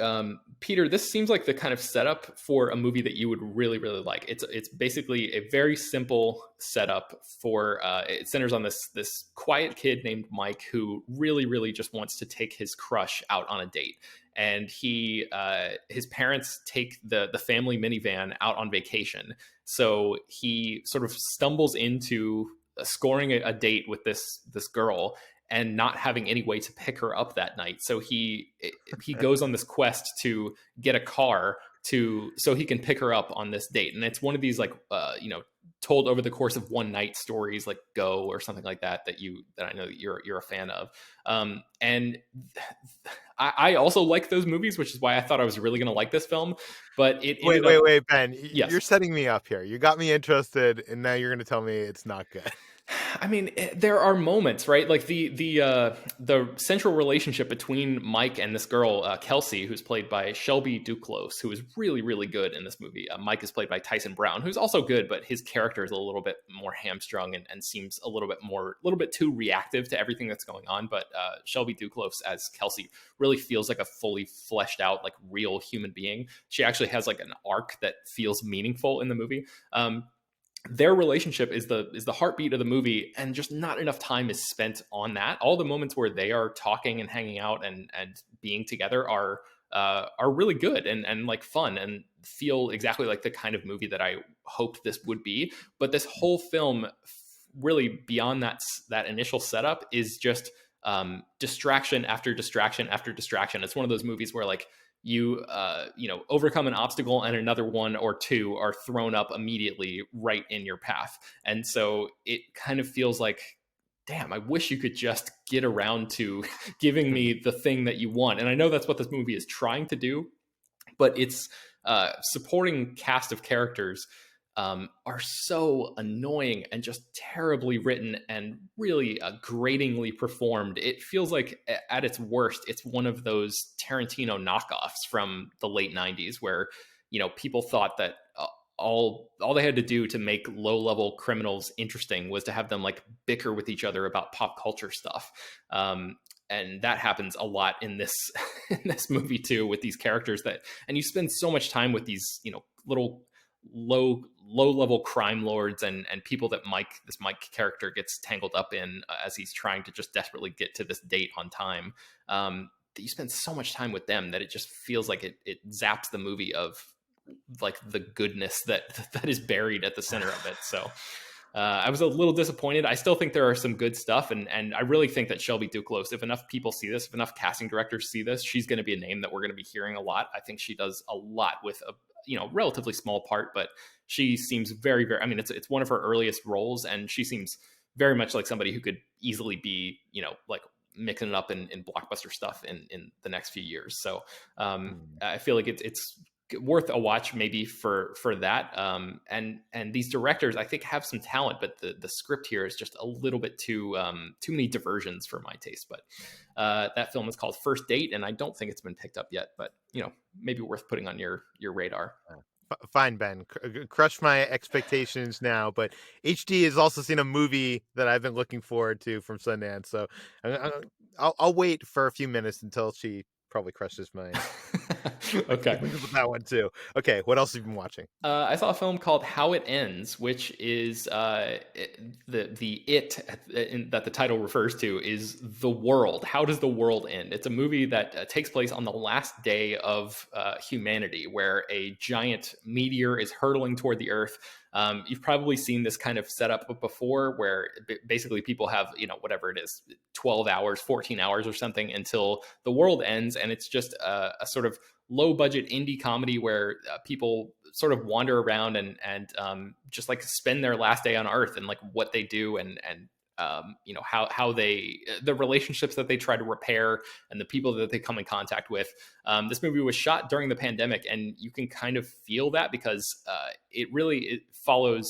Peter, this seems like the kind of setup for a movie that you would really, really like. It's basically a very simple setup for it centers on this quiet kid named Mike who really, really just wants to take his crush out on a date. And his parents take the family minivan out on vacation. So he sort of stumbles into scoring a date with this girl and not having any way to pick her up that night. So he goes on this quest to get a car so he can pick her up on this date. And it's one of these like, told over the course of one night stories like Go or something like that I know that you're a fan of. And I also like those movies, which is why I thought I was really going to like this film. But wait, Ben, Yes. You're setting me up here. You got me interested, and now you're going to tell me it's not good. I mean, there are moments, right? Like the central relationship between Mike and this girl, Kelsey, who's played by Shelby Duclos, who is really, really good in this movie. Mike is played by Tyson Brown, who's also good, but his character is a little bit more hamstrung and seems a little bit too reactive to everything that's going on. But Shelby Duclos as Kelsey really feels like a fully fleshed out, like real human being. She actually has like an arc that feels meaningful in the movie. Their relationship is the heartbeat of the movie, and just not enough time is spent on that. All the moments where they are talking and hanging out and being together are really good and like fun and feel exactly like the kind of movie that I hoped this would be. But this whole film, really beyond that initial setup, is just distraction after distraction after distraction. It's one of those movies where like you overcome an obstacle and another one or two are thrown up immediately right in your path. And so it kind of feels like, damn, I wish you could just get around to giving me the thing that you want. And I know that's what this movie is trying to do, but its supporting cast of characters are so annoying and just terribly written and really gratingly performed. It feels like at its worst, it's one of those Tarantino knockoffs from the late 90s where, people thought that all they had to do to make low-level criminals interesting was to have them like bicker with each other about pop culture stuff. And that happens a lot in this in this movie too, with these characters and you spend so much time with these, little low level crime lords and people that this Mike character gets tangled up in as he's trying to just desperately get to this date on time. That you spend so much time with them that it just feels like it zaps the movie of like the goodness that is buried at the center of it. So I was a little disappointed. I still think there are some good stuff. And I really think that Shelby Duclos, if enough people see this, if enough casting directors see this, she's going to be a name that we're going to be hearing a lot. I think she does a lot with a relatively small part, but she seems very, very, I mean, it's one of her earliest roles, and she seems very much like somebody who could easily be, like mixing it up in blockbuster stuff in the next few years. So I feel like it's worth a watch maybe for that. And these directors, I think, have some talent, but the script here is just a little bit too many diversions for my taste. But that film is called First Date, and I don't think it's been picked up yet, but maybe worth putting on your radar. Fine, Ben. Crush my expectations now, but HD has also seen a movie that I've been looking forward to from Sundance, so I'll wait for a few minutes until she probably crushes my okay with that one too. Okay, what else have you been watching? I saw a film called How It Ends, which is that the title refers to is the world. How does the world end? It's a movie that takes place on the last day of humanity, where a giant meteor is hurtling toward the earth. You've probably seen this kind of setup before, where basically people have, whatever it is, 12 hours, 14 hours or something until the world ends. And it's just a sort of low budget indie comedy where people sort of wander around and just like spend their last day on earth and like what they do and how they the relationships that they try to repair and the people that they come in contact with. This movie was shot during the pandemic, and you can kind of feel that because it follows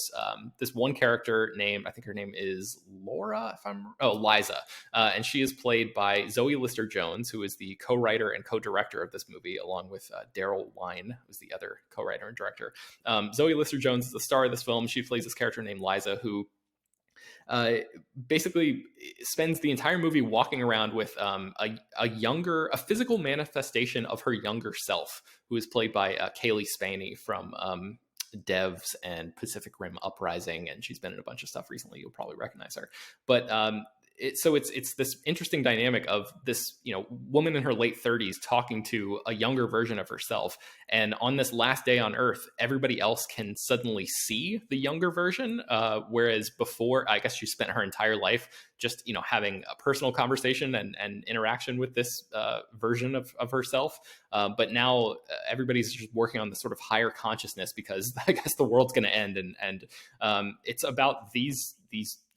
this one character named, I think her name is Laura, Liza, and she is played by Zoe Lister-Jones, who is the co-writer and co-director of this movie, along with Daryl Wine, who's the other co-writer and director. Zoe Lister-Jones is the star of this film. She plays this character named Liza, who basically spends the entire movie walking around with a physical manifestation of her younger self, who is played by Kaylee Spaney from Devs and Pacific Rim Uprising, and she's been in a bunch of stuff recently. You'll probably recognize her. But it's this interesting dynamic of this, woman in her late 30s talking to a younger version of herself. And on this last day on Earth, everybody else can suddenly see the younger version. Whereas before, I guess she spent her entire life just, having a personal conversation and interaction with this version of herself. But now everybody's just working on this sort of higher consciousness because I guess the world's going to end. And it's about these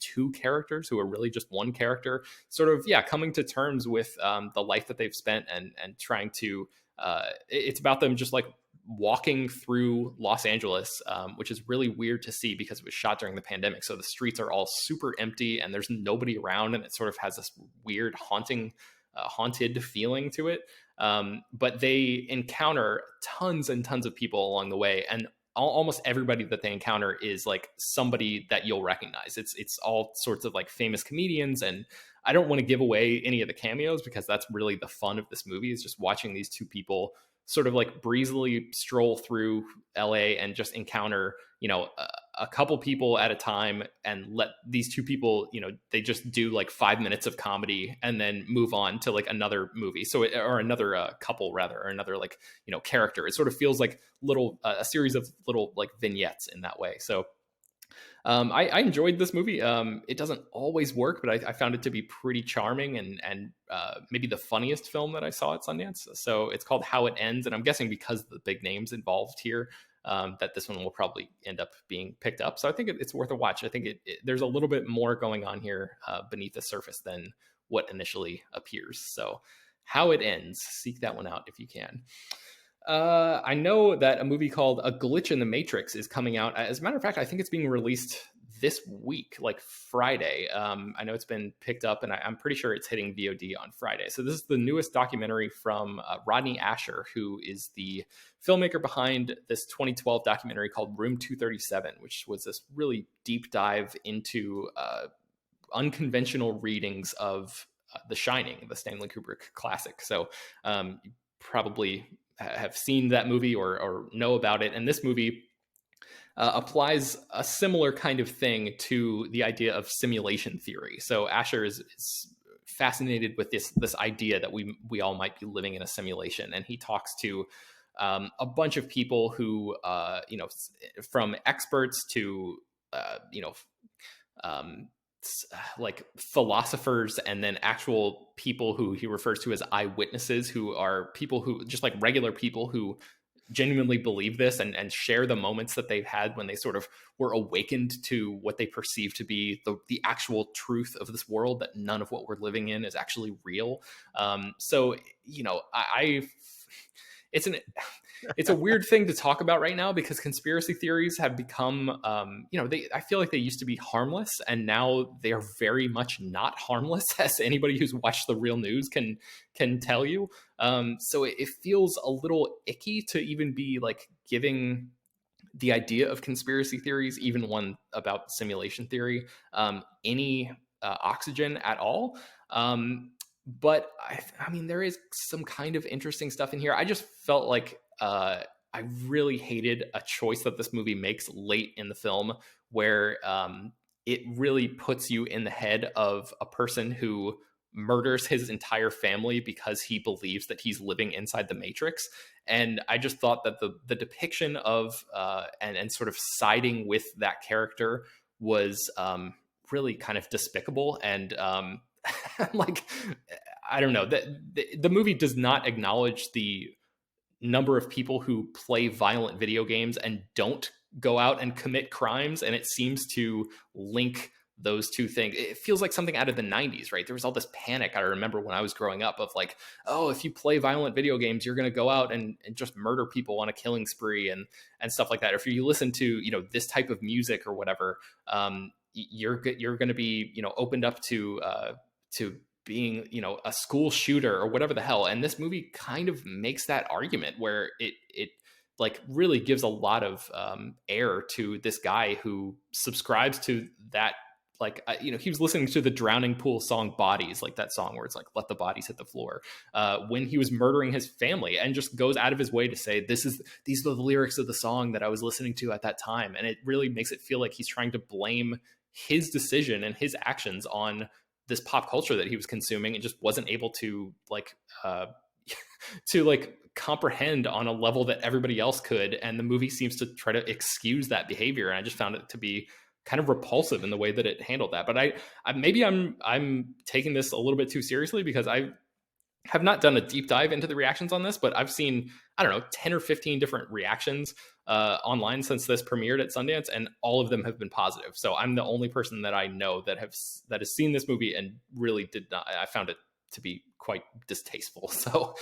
two characters who are really just one character, sort of, coming to terms with the life that they've spent and trying to, it's about them just like walking through Los Angeles, which is really weird to see because it was shot during the pandemic. So the streets are all super empty and there's nobody around, and it sort of has this weird haunted feeling to it. But they encounter tons and tons of people along the way, and almost everybody that they encounter is like somebody that you'll recognize. It's all sorts of like famous comedians, and I don't want to give away any of the cameos because that's really the fun of this movie, is just watching these two people sort of like breezily stroll through LA and just encounter, a couple people at a time, and let these two people, they just do like 5 minutes of comedy and then move on to like another movie. Or another couple rather, or another like, character. It sort of feels like a series of little like vignettes in that way. So I enjoyed this movie. It doesn't always work, but I found it to be pretty charming and maybe the funniest film that I saw at Sundance. So it's called How It Ends, and I'm guessing because of the big names involved here, that this one will probably end up being picked up. So I think it's worth a watch. I think there's a little bit more going on here beneath the surface than what initially appears. So How It Ends, seek that one out if you can. I know that a movie called A Glitch in the Matrix is coming out. As a matter of fact, I think it's being released this week, like Friday. I know it's been picked up, and I'm pretty sure it's hitting VOD on Friday. So this is the newest documentary from Rodney Asher, who is the filmmaker behind this 2012 documentary called Room 237, which was this really deep dive into unconventional readings of The Shining, the Stanley Kubrick classic. So you probably have seen that movie or know about it. And this movie applies a similar kind of thing to the idea of simulation theory. So Asher is fascinated with this idea that we all might be living in a simulation. And he talks to a bunch of people who, from experts to, like philosophers, and then actual people who he refers to as eyewitnesses, who are people who just like regular people who genuinely believe this and share the moments that they've had when they sort of were awakened to what they perceive to be the actual truth of this world, that none of what we're living in is actually real. So, it's a weird thing to talk about right now because conspiracy theories have become, I feel like they used to be harmless, and now they are very much not harmless, as anybody who's watched the real news can tell you. So it feels a little icky to even be like giving the idea of conspiracy theories, even one about simulation theory, any oxygen at all. But I mean, there is some kind of interesting stuff in here. I just felt like I really hated a choice that this movie makes late in the film, where it really puts you in the head of a person who murders his entire family because he believes that he's living inside the Matrix. And I just thought that the depiction of and sort of siding with that character was really kind of despicable. And like, I don't know, the movie does not acknowledge the number of people who play violent video games and don't go out and commit crimes, and it seems to link those two things. It feels like something out of the 90s, right? There was all this panic, I remember, when I was growing up, of like, oh, if you play violent video games, you're going to go out and just murder people on a killing spree and stuff like that. Or if you listen to, you know, this type of music or whatever, you're going to be, you know, opened up to being, you know, a school shooter or whatever the hell. And this movie kind of makes that argument where it like really gives a lot of air to this guy who subscribes to that. Like, you know, he was listening to the Drowning Pool song Bodies, like that song where it's like, let the bodies hit the floor, when he was murdering his family, and just goes out of his way to say, these are the lyrics of the song that I was listening to at that time. And it really makes it feel like he's trying to blame his decision and his actions on this pop culture that he was consuming and just wasn't able to like, to like comprehend on a level that everybody else could. And the movie seems to try to excuse that behavior. And I just found it to be kind of repulsive in the way that it handled that. But I maybe I'm taking this a little bit too seriously, because I have not done a deep dive into the reactions on this, but I've seen, I don't know, 10 or 15 different reactions online since this premiered at Sundance, and all of them have been positive. So I'm the only person that I know that has seen this movie and really did not. I found it to be quite distasteful. So,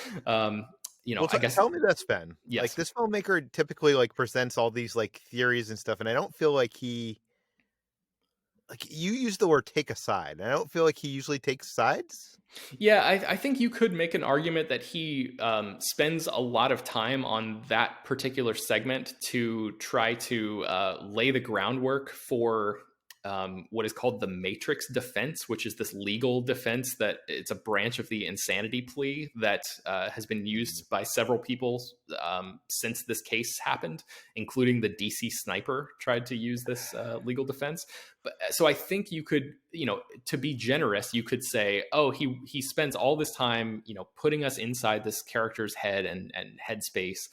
you know, Well, I guess. Tell me this, Ben. Yes. Like, this filmmaker typically like presents all these like theories and stuff, and I don't feel like he, like, you use the word take a side. I don't feel like he usually takes sides. Yeah, I think you could make an argument that he spends a lot of time on that particular segment to try to lay the groundwork for what is called the Matrix defense, which is this legal defense that it's a branch of the insanity plea that has been used by several people since this case happened, including the DC sniper tried to use this legal defense. But so I think you could, you know, to be generous, you could say, oh, he spends all this time, you know, putting us inside this character's head and headspace,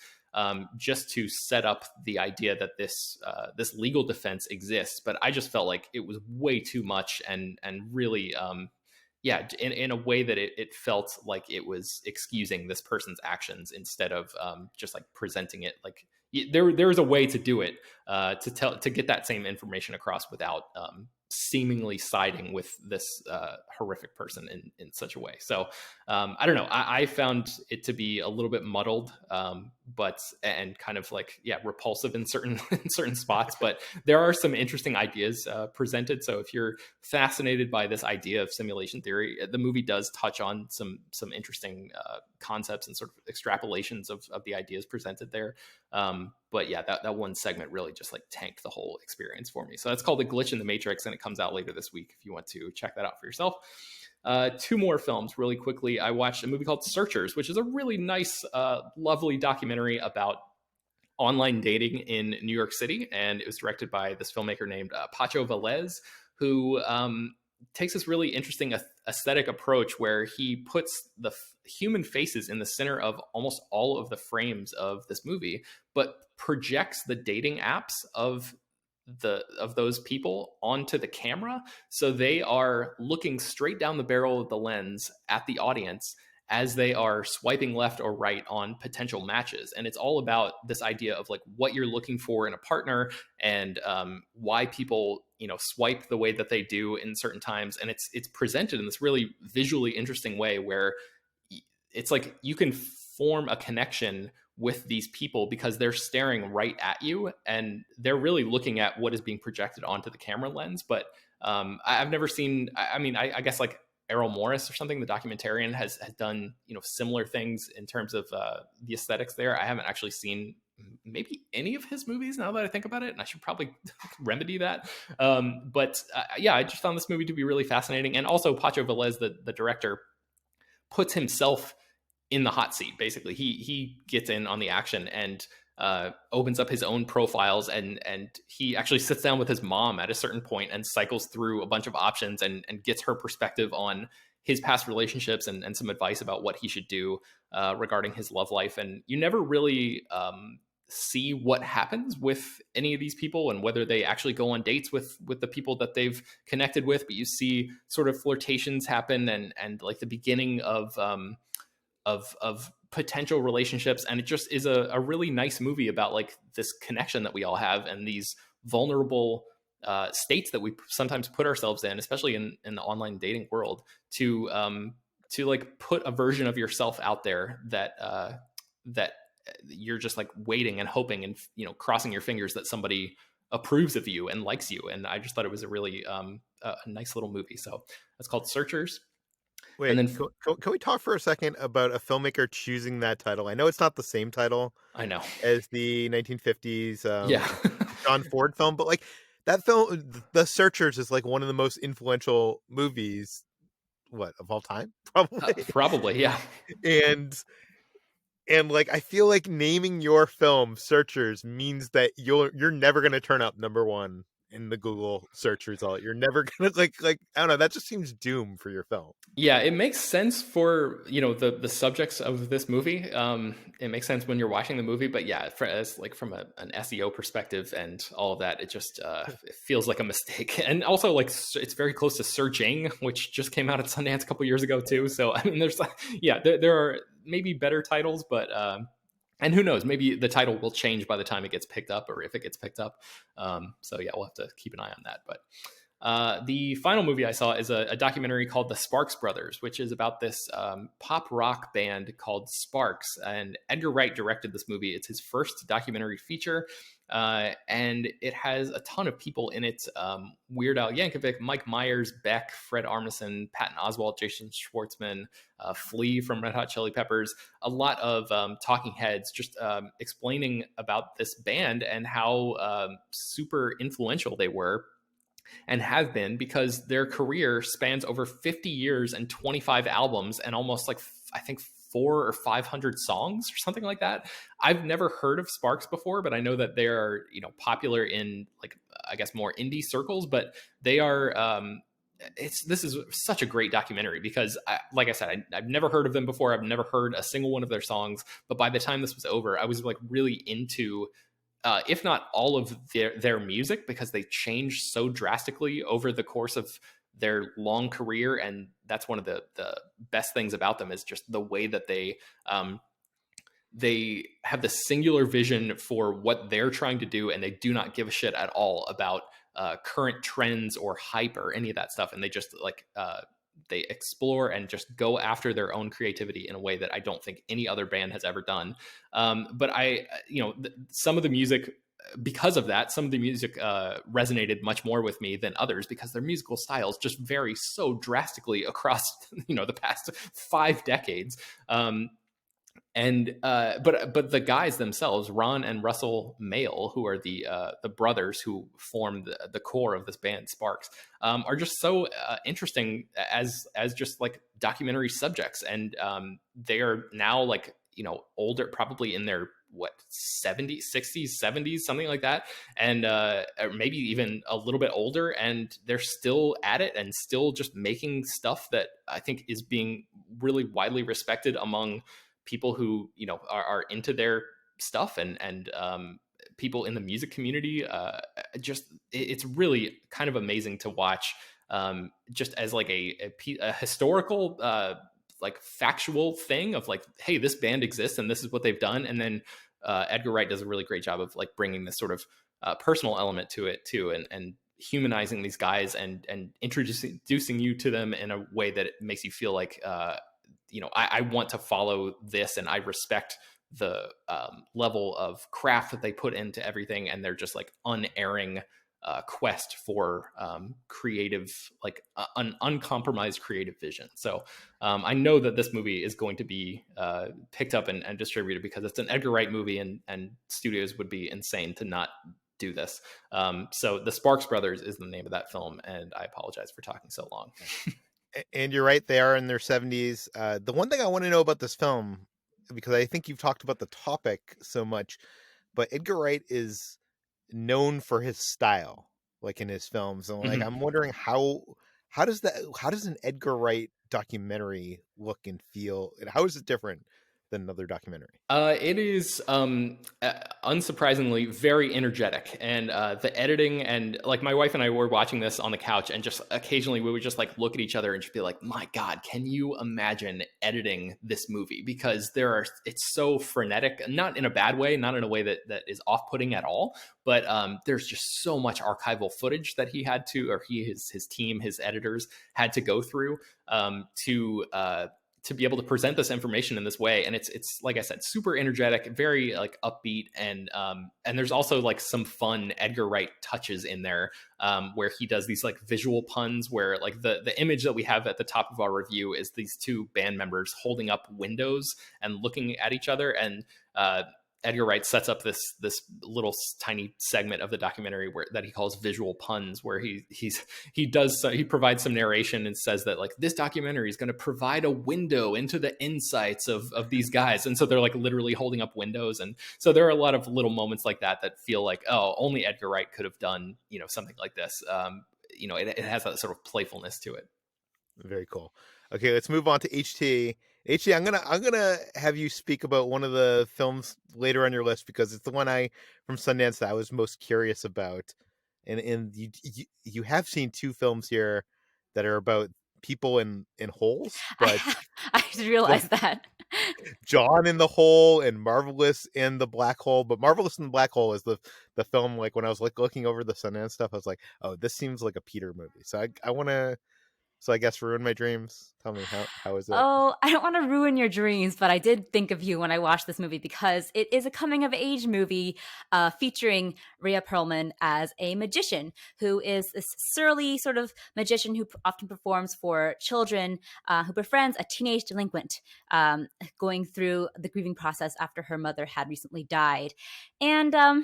just to set up the idea that this legal defense exists. But I just felt like it was way too much, and really, in a way that it felt like it was excusing this person's actions instead of just like presenting it like there is a way to do it, to get that same information across without seemingly siding with this horrific person in such a way. So I don't know. I found it to be a little bit muddled, and kind of like, repulsive in certain spots. But there are some interesting ideas presented. So if you're fascinated by this idea of simulation theory, the movie does touch on some interesting concepts and sort of extrapolations of the ideas presented there. But yeah, that one segment really just like tanked the whole experience for me. So that's called The Glitch in the Matrix, and it comes out later this week if you want to check that out for yourself. Two more films really quickly. I watched a movie called Searchers, which is a really nice, lovely documentary about online dating in New York City. And it was directed by this filmmaker named Pacho Velez, who takes this really interesting aesthetic approach where he puts the human faces in the center of almost all of the frames of this movie, but projects the dating apps of those people onto the camera. So they are looking straight down the barrel of the lens at the audience as they are swiping left or right on potential matches. And it's all about this idea of like what you're looking for in a partner, and why people, swipe the way that they do in certain times. And it's presented in this really visually interesting way where it's like you can form a connection with these people because they're staring right at you and they're really looking at what is being projected onto the camera lens. But I've never seen, I guess like Errol Morris or something, the documentarian, has done, similar things in terms of the aesthetics there. I haven't actually seen maybe any of his movies now that I think about it, and I should probably remedy that. But I just found this movie to be really fascinating. And also Pacho Velez, the director, puts himself in the hot seat. Basically, he gets in on the action and opens up his own profiles, and he actually sits down with his mom at a certain point and cycles through a bunch of options and gets her perspective on his past relationships and some advice about what he should do regarding his love life. And you never really see what happens with any of these people and whether they actually go on dates with the people that they've connected with, but you see sort of flirtations happen and like the beginning of potential relationships. And it just is a really nice movie about like this connection that we all have and these vulnerable states that we sometimes put ourselves in, especially in the online dating world, to like put a version of yourself out there that you're just like waiting and hoping and crossing your fingers that somebody approves of you and likes you. And I just thought it was a really a nice little movie. So it's called Searchers. Wait, And then can we talk for a second about a filmmaker choosing that title? I know it's not the same title I know, as the 1950s yeah. John Ford film, but like that film, The Searchers, is like one of the most influential movies, of all time, probably. Probably, yeah. And like I feel like naming your film Searchers means that you're never gonna turn up number one in the Google search result. You're never gonna like I don't know, that just seems doom for your film. Yeah, it makes sense for the subjects of this movie. It makes sense when you're watching the movie, but yeah, as like from an SEO perspective and all of that, it just it feels like a mistake. And also, like, it's very close to Searching, which just came out at Sundance a couple years ago too. So I mean, there's there are maybe better titles, but and who knows, maybe the title will change by the time it gets picked up, or if it gets picked up. So yeah, we'll have to keep an eye on that. But the final movie I saw is a documentary called The Sparks Brothers, which is about this pop rock band called Sparks. And Edgar Wright directed this movie. It's his first documentary feature. And it has a ton of people in it. Weird Al Yankovic, Mike Myers, Beck, Fred Armisen, Patton Oswalt, Jason Schwartzman, Flea from Red Hot Chili Peppers, a lot of talking heads just explaining about this band and how super influential they were and have been, because their career spans over 50 years and 25 albums and almost like, I think, 400 or 500 songs or something like that. I've never heard of Sparks before, but I know that they are, popular in, like, I guess more indie circles, but they are, this is such a great documentary because like I said, I've never heard of them before. I've never heard a single one of their songs, but by the time this was over, I was like really into if not all of their music, because they changed so drastically over the course of their long career. And that's one of the best things about them, is just the way that they have the singular vision for what they're trying to do. And they do not give a shit at all about current trends or hype or any of that stuff. And they just like, they explore and just go after their own creativity in a way that I don't think any other band has ever done. But some of the music, because of that, some of the music resonated much more with me than others, because their musical styles just vary so drastically across, the past 5 decades. But the guys themselves, Ron and Russell Mael, who are the brothers who form the core of this band, Sparks, are just so interesting as just like documentary subjects. And they are now like, older, probably in their 70s, 60s, 70s, something like that. And or maybe even a little bit older. And they're still at it and still just making stuff that I think is being really widely respected among people who are into their stuff, and people in the music community. It's really kind of amazing to watch, just as like a historical like factual thing of like, hey, this band exists and this is what they've done. And then Edgar Wright does a really great job of like bringing this sort of personal element to it too, and humanizing these guys and introducing you to them in a way that it makes you feel like I want to follow this, and I respect the level of craft that they put into everything, and they're just like unerring quest for creative, like an uncompromised creative vision. So I know that this movie is going to be picked up and distributed, because it's an Edgar Wright movie, and studios would be insane to not do this. So The Sparks Brothers is the name of that film, and I apologize for talking so long. And you're right, they are in their 70s. The one thing I want to know about this film, because I think you've talked about the topic so much, but Edgar Wright is known for his style, like in his films. And like, I'm wondering how does an Edgar Wright documentary look and feel, and how is it different than another documentary? It is unsurprisingly very energetic, and the editing, and like my wife and I were watching this on the couch, and just occasionally we would just like look at each other and just be like, my God, can you imagine editing this movie? Because it's so frenetic, not in a bad way, not in a way that is off-putting at all, but there's just so much archival footage that he had to, or his team, his editors had to go through to be able to present this information in this way. And it's like I said, super energetic, very like upbeat, and there's also like some fun Edgar Wright touches in there, where he does these like visual puns, where like the image that we have at the top of our review is these two band members holding up windows and looking at each other, and Edgar Wright sets up this little tiny segment of the documentary that he calls visual puns, where he provides some narration and says that like this documentary is going to provide a window into the insights of these guys, and so they're like literally holding up windows, and so there are a lot of little moments like that feel like, oh, only Edgar Wright could have done something like this. It has that sort of playfulness to it. Very cool. Okay, let's move on to HT. HT, I'm gonna have you speak about one of the films later on your list, because it's the one from Sundance that I was most curious about. And you have seen two films here that are about people in holes, but I realized that. John in the Hole and Marvelous in the Black Hole. But Marvelous in the Black Hole is the film, like when I was like looking over the Sundance stuff, I was like, oh, this seems like a Peter movie. So I want to. So I guess ruin my dreams. Tell me, how is it? Oh, I don't want to ruin your dreams, but I did think of you when I watched this movie, because it is a coming-of-age movie featuring Rhea Perlman as a magician who is this surly sort of magician who often performs for children, who befriends a teenage delinquent going through the grieving process after her mother had recently died. And I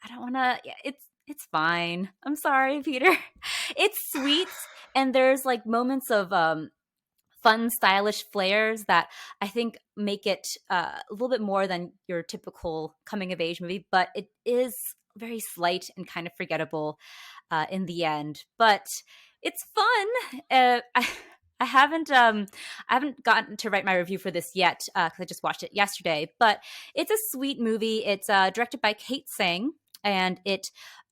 don't want to... It's fine. I'm sorry, Peter. It's sweet, and there's like moments of fun, stylish flares that I think make it a little bit more than your typical coming-of-age movie, but it is very slight and kind of forgettable in the end. But it's fun. I haven't gotten to write my review for this yet, because I just watched it yesterday. But it's a sweet movie. It's directed by Kate Sang, and it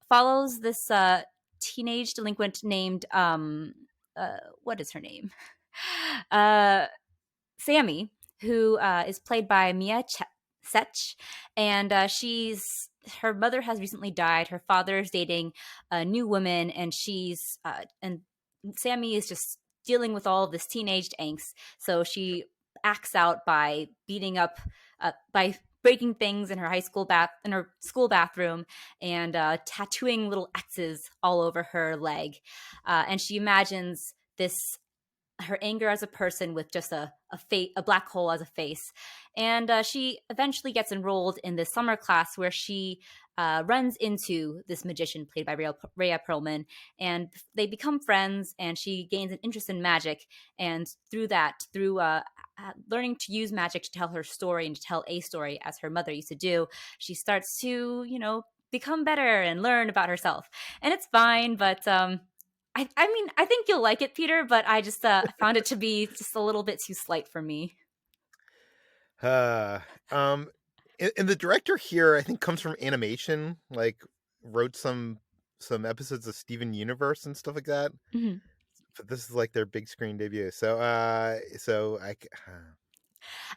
follows this teenage delinquent named what is her name? Sammy, who is played by Mia Sech, and her mother has recently died. Her father is dating a new woman, and and Sammy is just dealing with all of this teenage angst. So she acts out by beating up, by breaking things in her school bathroom, and tattooing little X's all over her leg. And she imagines her anger as a person with just a black hole as a face. And she eventually gets enrolled in this summer class where she runs into this magician played by Rhea Perlman, and they become friends, and she gains an interest in magic. And through learning to use magic to tell her story and to tell a story as her mother used to do, she starts to, become better and learn about herself. And it's fine, but I mean, I think you'll like it, Peter, but I just found it to be just a little bit too slight for me. And the director here, I think, comes from animation, like wrote some episodes of Steven Universe and stuff like that. Mm-hmm. But this is like their big screen debut. So I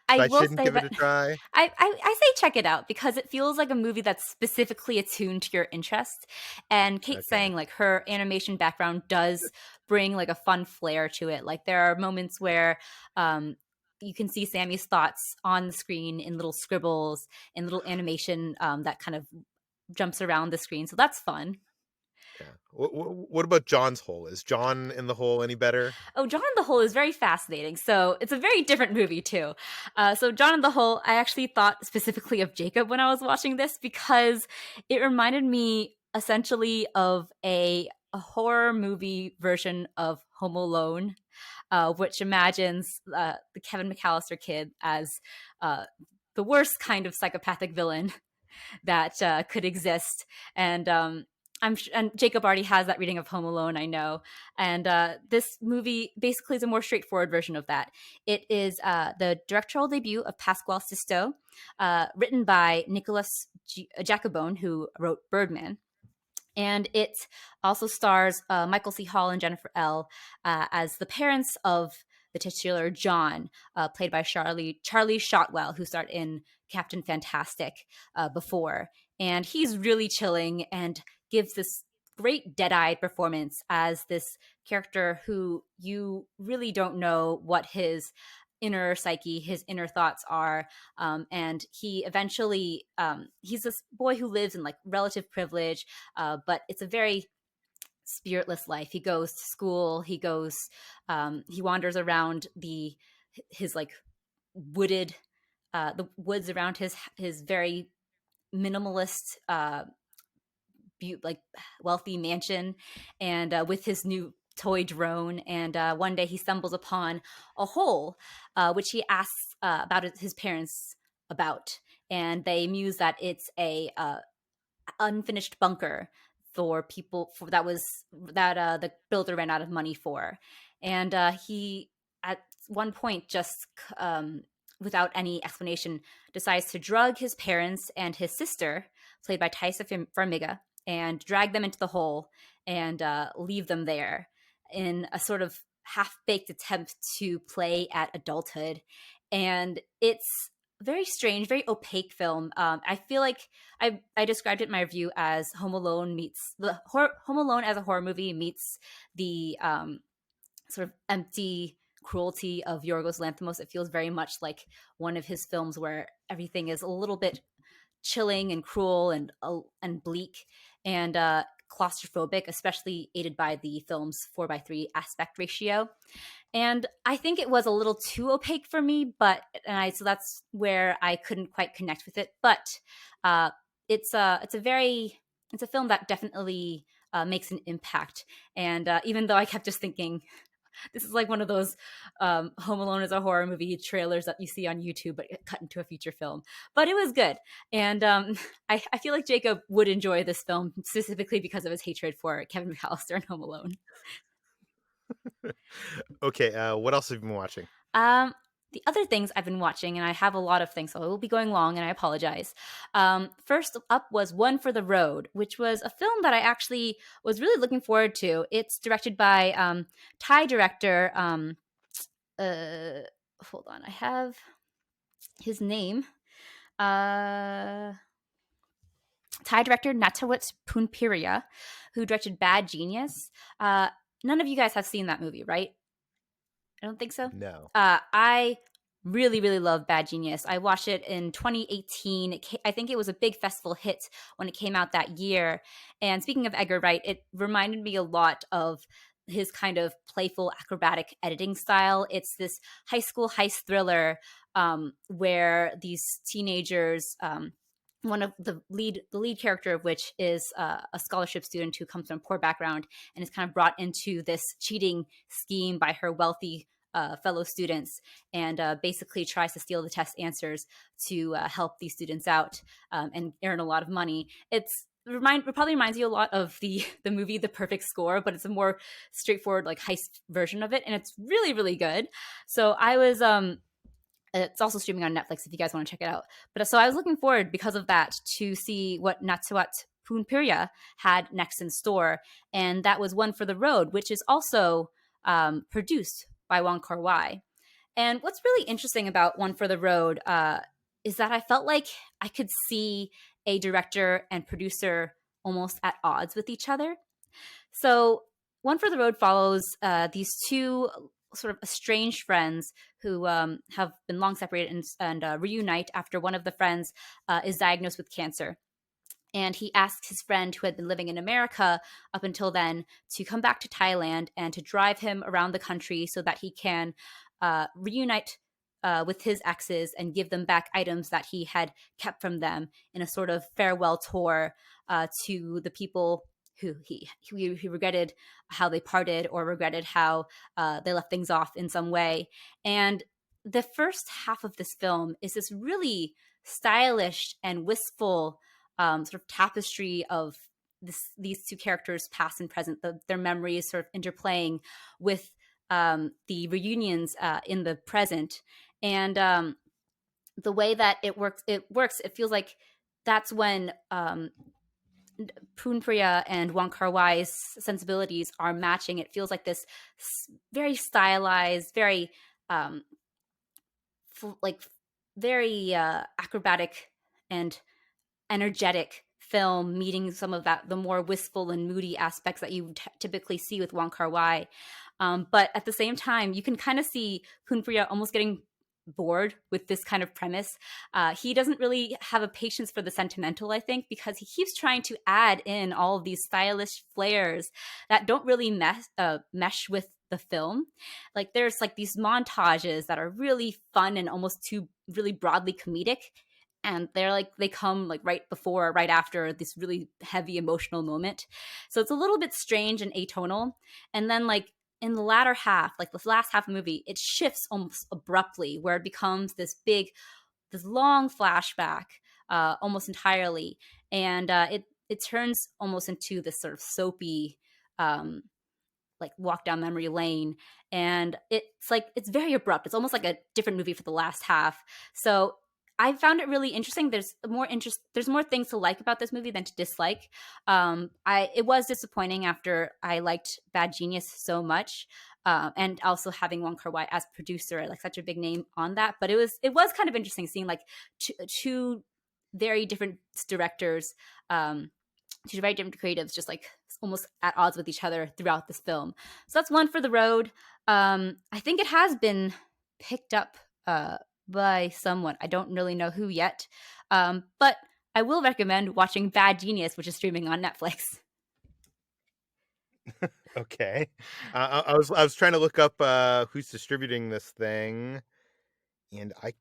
will shouldn't say give that it a try. I say check it out, because it feels like a movie that's specifically attuned to your interest. And Kate saying, like, her animation background does bring like a fun flair to it. Like, there are moments where you can see Sammy's thoughts on the screen in little scribbles and little animation that kind of jumps around the screen. So that's fun. Yeah. What about John's Hole? Is John in the Hole any better? Oh, John in the Hole is very fascinating. So it's a very different movie too. So John in the Hole, I actually thought specifically of Jacob when I was watching this, because it reminded me essentially of a horror movie version of Home Alone, which imagines the Kevin McAllister kid as the worst kind of psychopathic villain that could exist. And and Jacob already has that reading of Home Alone, I know. And this movie basically is a more straightforward version of that. It is the directorial debut of Pasquale Sisto, written by Nicholas Jacobone, who wrote Birdman. And it also stars Michael C. Hall and Jennifer L. As the parents of the titular John, played by Charlie Shotwell, who starred in Captain Fantastic before. And he's really chilling and gives this great dead-eyed performance as this character who you really don't know what his inner psyche, his inner thoughts are. And he eventually, he's this boy who lives in like relative privilege, but it's a very spiritless life. He goes to school, he wanders around his like wooded, the woods around his very minimalist, like wealthy mansion, and with his new toy drone. And one day he stumbles upon a hole, which he asks about his parents about, and they muse that it's a unfinished bunker for people that the builder ran out of money for. And he at one point just without any explanation decides to drug his parents and his sister, played by Taissa Farmiga, and drag them into the hole and leave them there in a sort of half-baked attempt to play at adulthood. And it's very strange, very opaque film. I feel like I described it in my review as Home Alone as a horror movie meets the sort of empty cruelty of Yorgos Lanthimos. It feels very much like one of his films where everything is a little bit chilling and cruel and bleak and claustrophobic, especially aided by the film's 4:3 aspect ratio. And I think it was a little too opaque for me, so that's where I couldn't quite connect with it. But it's a film that definitely makes an impact. And even though I kept just thinking, this is like one of those Home Alone as a horror movie trailers that you see on YouTube, but cut into a feature film. But it was good. And I feel like Jacob would enjoy this film specifically because of his hatred for Kevin McAllister and Home Alone. Okay, what else have you been watching? The other things I've been watching, and I have a lot of things, so I will be going long, and I apologize. First up was One for the Road, which was a film that I actually was really looking forward to. It's directed by Thai director, hold on, I have his name. Thai director Natawut Poonpiriya, who directed Bad Genius. None of you guys have seen that movie, right? I don't think so. No. I really, really love Bad Genius. I watched it in 2018. I think it was a big festival hit when it came out that year. And speaking of Edgar Wright, it reminded me a lot of his kind of playful acrobatic editing style. It's this high school heist thriller where these teenagers, one of the lead character of which is a scholarship student who comes from a poor background and is kind of brought into this cheating scheme by her wealthy fellow students, and basically tries to steal the test answers to help these students out and earn a lot of money. It probably reminds you a lot of the movie The Perfect Score, but it's a more straightforward like heist version of it, and it's really, really good. So I was it's also streaming on Netflix if you guys want to check it out. But so I was looking forward because of that to see what Natsuat Poonpiriya had next in store, and that was One for the Road, which is also produced by Wong Kar-wai. And what's really interesting about One for the Road is that I felt like I could see a director and producer almost at odds with each other. So One for the Road follows these two sort of estranged friends who have been long separated and reunite after one of the friends is diagnosed with cancer. And he asks his friend who had been living in America up until then to come back to Thailand and to drive him around the country so that he can reunite with his exes and give them back items that he had kept from them in a sort of farewell tour to the people who he regretted how they parted or regretted how they left things off in some way. And the first half of this film is this really stylish and wistful sort of tapestry of these two characters, past and present, their memories sort of interplaying with the reunions in the present. And the way that it works, it feels like that's when Poonpriya and Wong Kar-wai's sensibilities are matching. It feels like this very stylized, very very acrobatic and energetic film, meeting some of the more wistful and moody aspects that you typically see with Wong Kar-wai. But at the same time, you can kind of see Poonpriya almost getting bored with this kind of premise. He doesn't really have a patience for the sentimental, I think, because he keeps trying to add in all of these stylish flares that don't really mesh with the film. Like there's like these montages that are really fun and almost too really broadly comedic, and they come like right before or right after this really heavy emotional moment. So it's a little bit strange and atonal. And then like in the latter half, like this last half of the movie, it shifts almost abruptly, where it becomes this long flashback almost entirely. And it turns almost into this sort of soapy like walk down memory lane. And it's very abrupt. It's almost like a different movie for the last half. So I found it really interesting. There's more things to like about this movie than to dislike. It was disappointing after I liked Bad Genius so much, and also having Wong Kar-wai as producer, like such a big name on that. But it was kind of interesting seeing like two very different directors, two very different creatives, just like almost at odds with each other throughout this film. So that's one for the road. I think it has been picked up by someone. I don't really know who yet. But I will recommend watching Bad Genius, which is streaming on Netflix. Okay. I was trying to look up who's distributing this thing, and I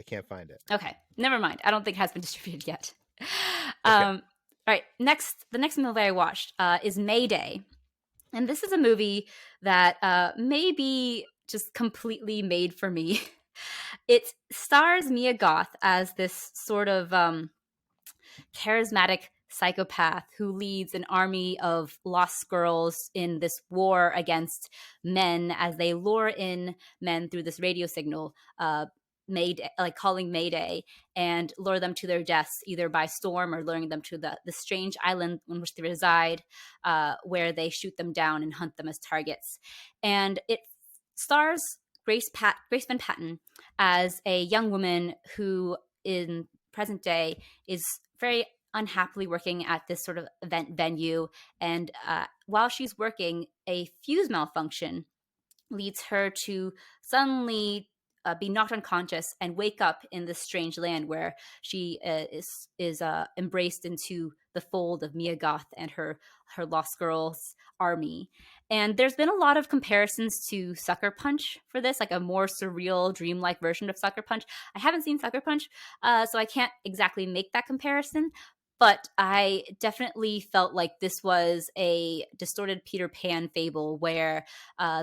can't find it. Okay, never mind. I don't think it has been distributed yet. Okay. All right, the next movie I watched is Mayday. And this is a movie that may be just completely made for me. It stars Mia Goth as this sort of charismatic psychopath who leads an army of lost girls in this war against men as they lure in men through this radio signal, calling Mayday, and lure them to their deaths either by storm or luring them to the strange island in which they reside, where they shoot them down and hunt them as targets. And it stars Grace Van Patten as a young woman who in present day is very unhappily working at this sort of event venue. And while she's working, a fuse malfunction leads her to suddenly be knocked unconscious and wake up in this strange land where she is embraced into the fold of Mia Goth and her Lost Girls army. And there's been a lot of comparisons to Sucker Punch for this, like a more surreal, dreamlike version of Sucker Punch. I haven't seen Sucker Punch, so I can't exactly make that comparison. But I definitely felt like this was a distorted Peter Pan fable where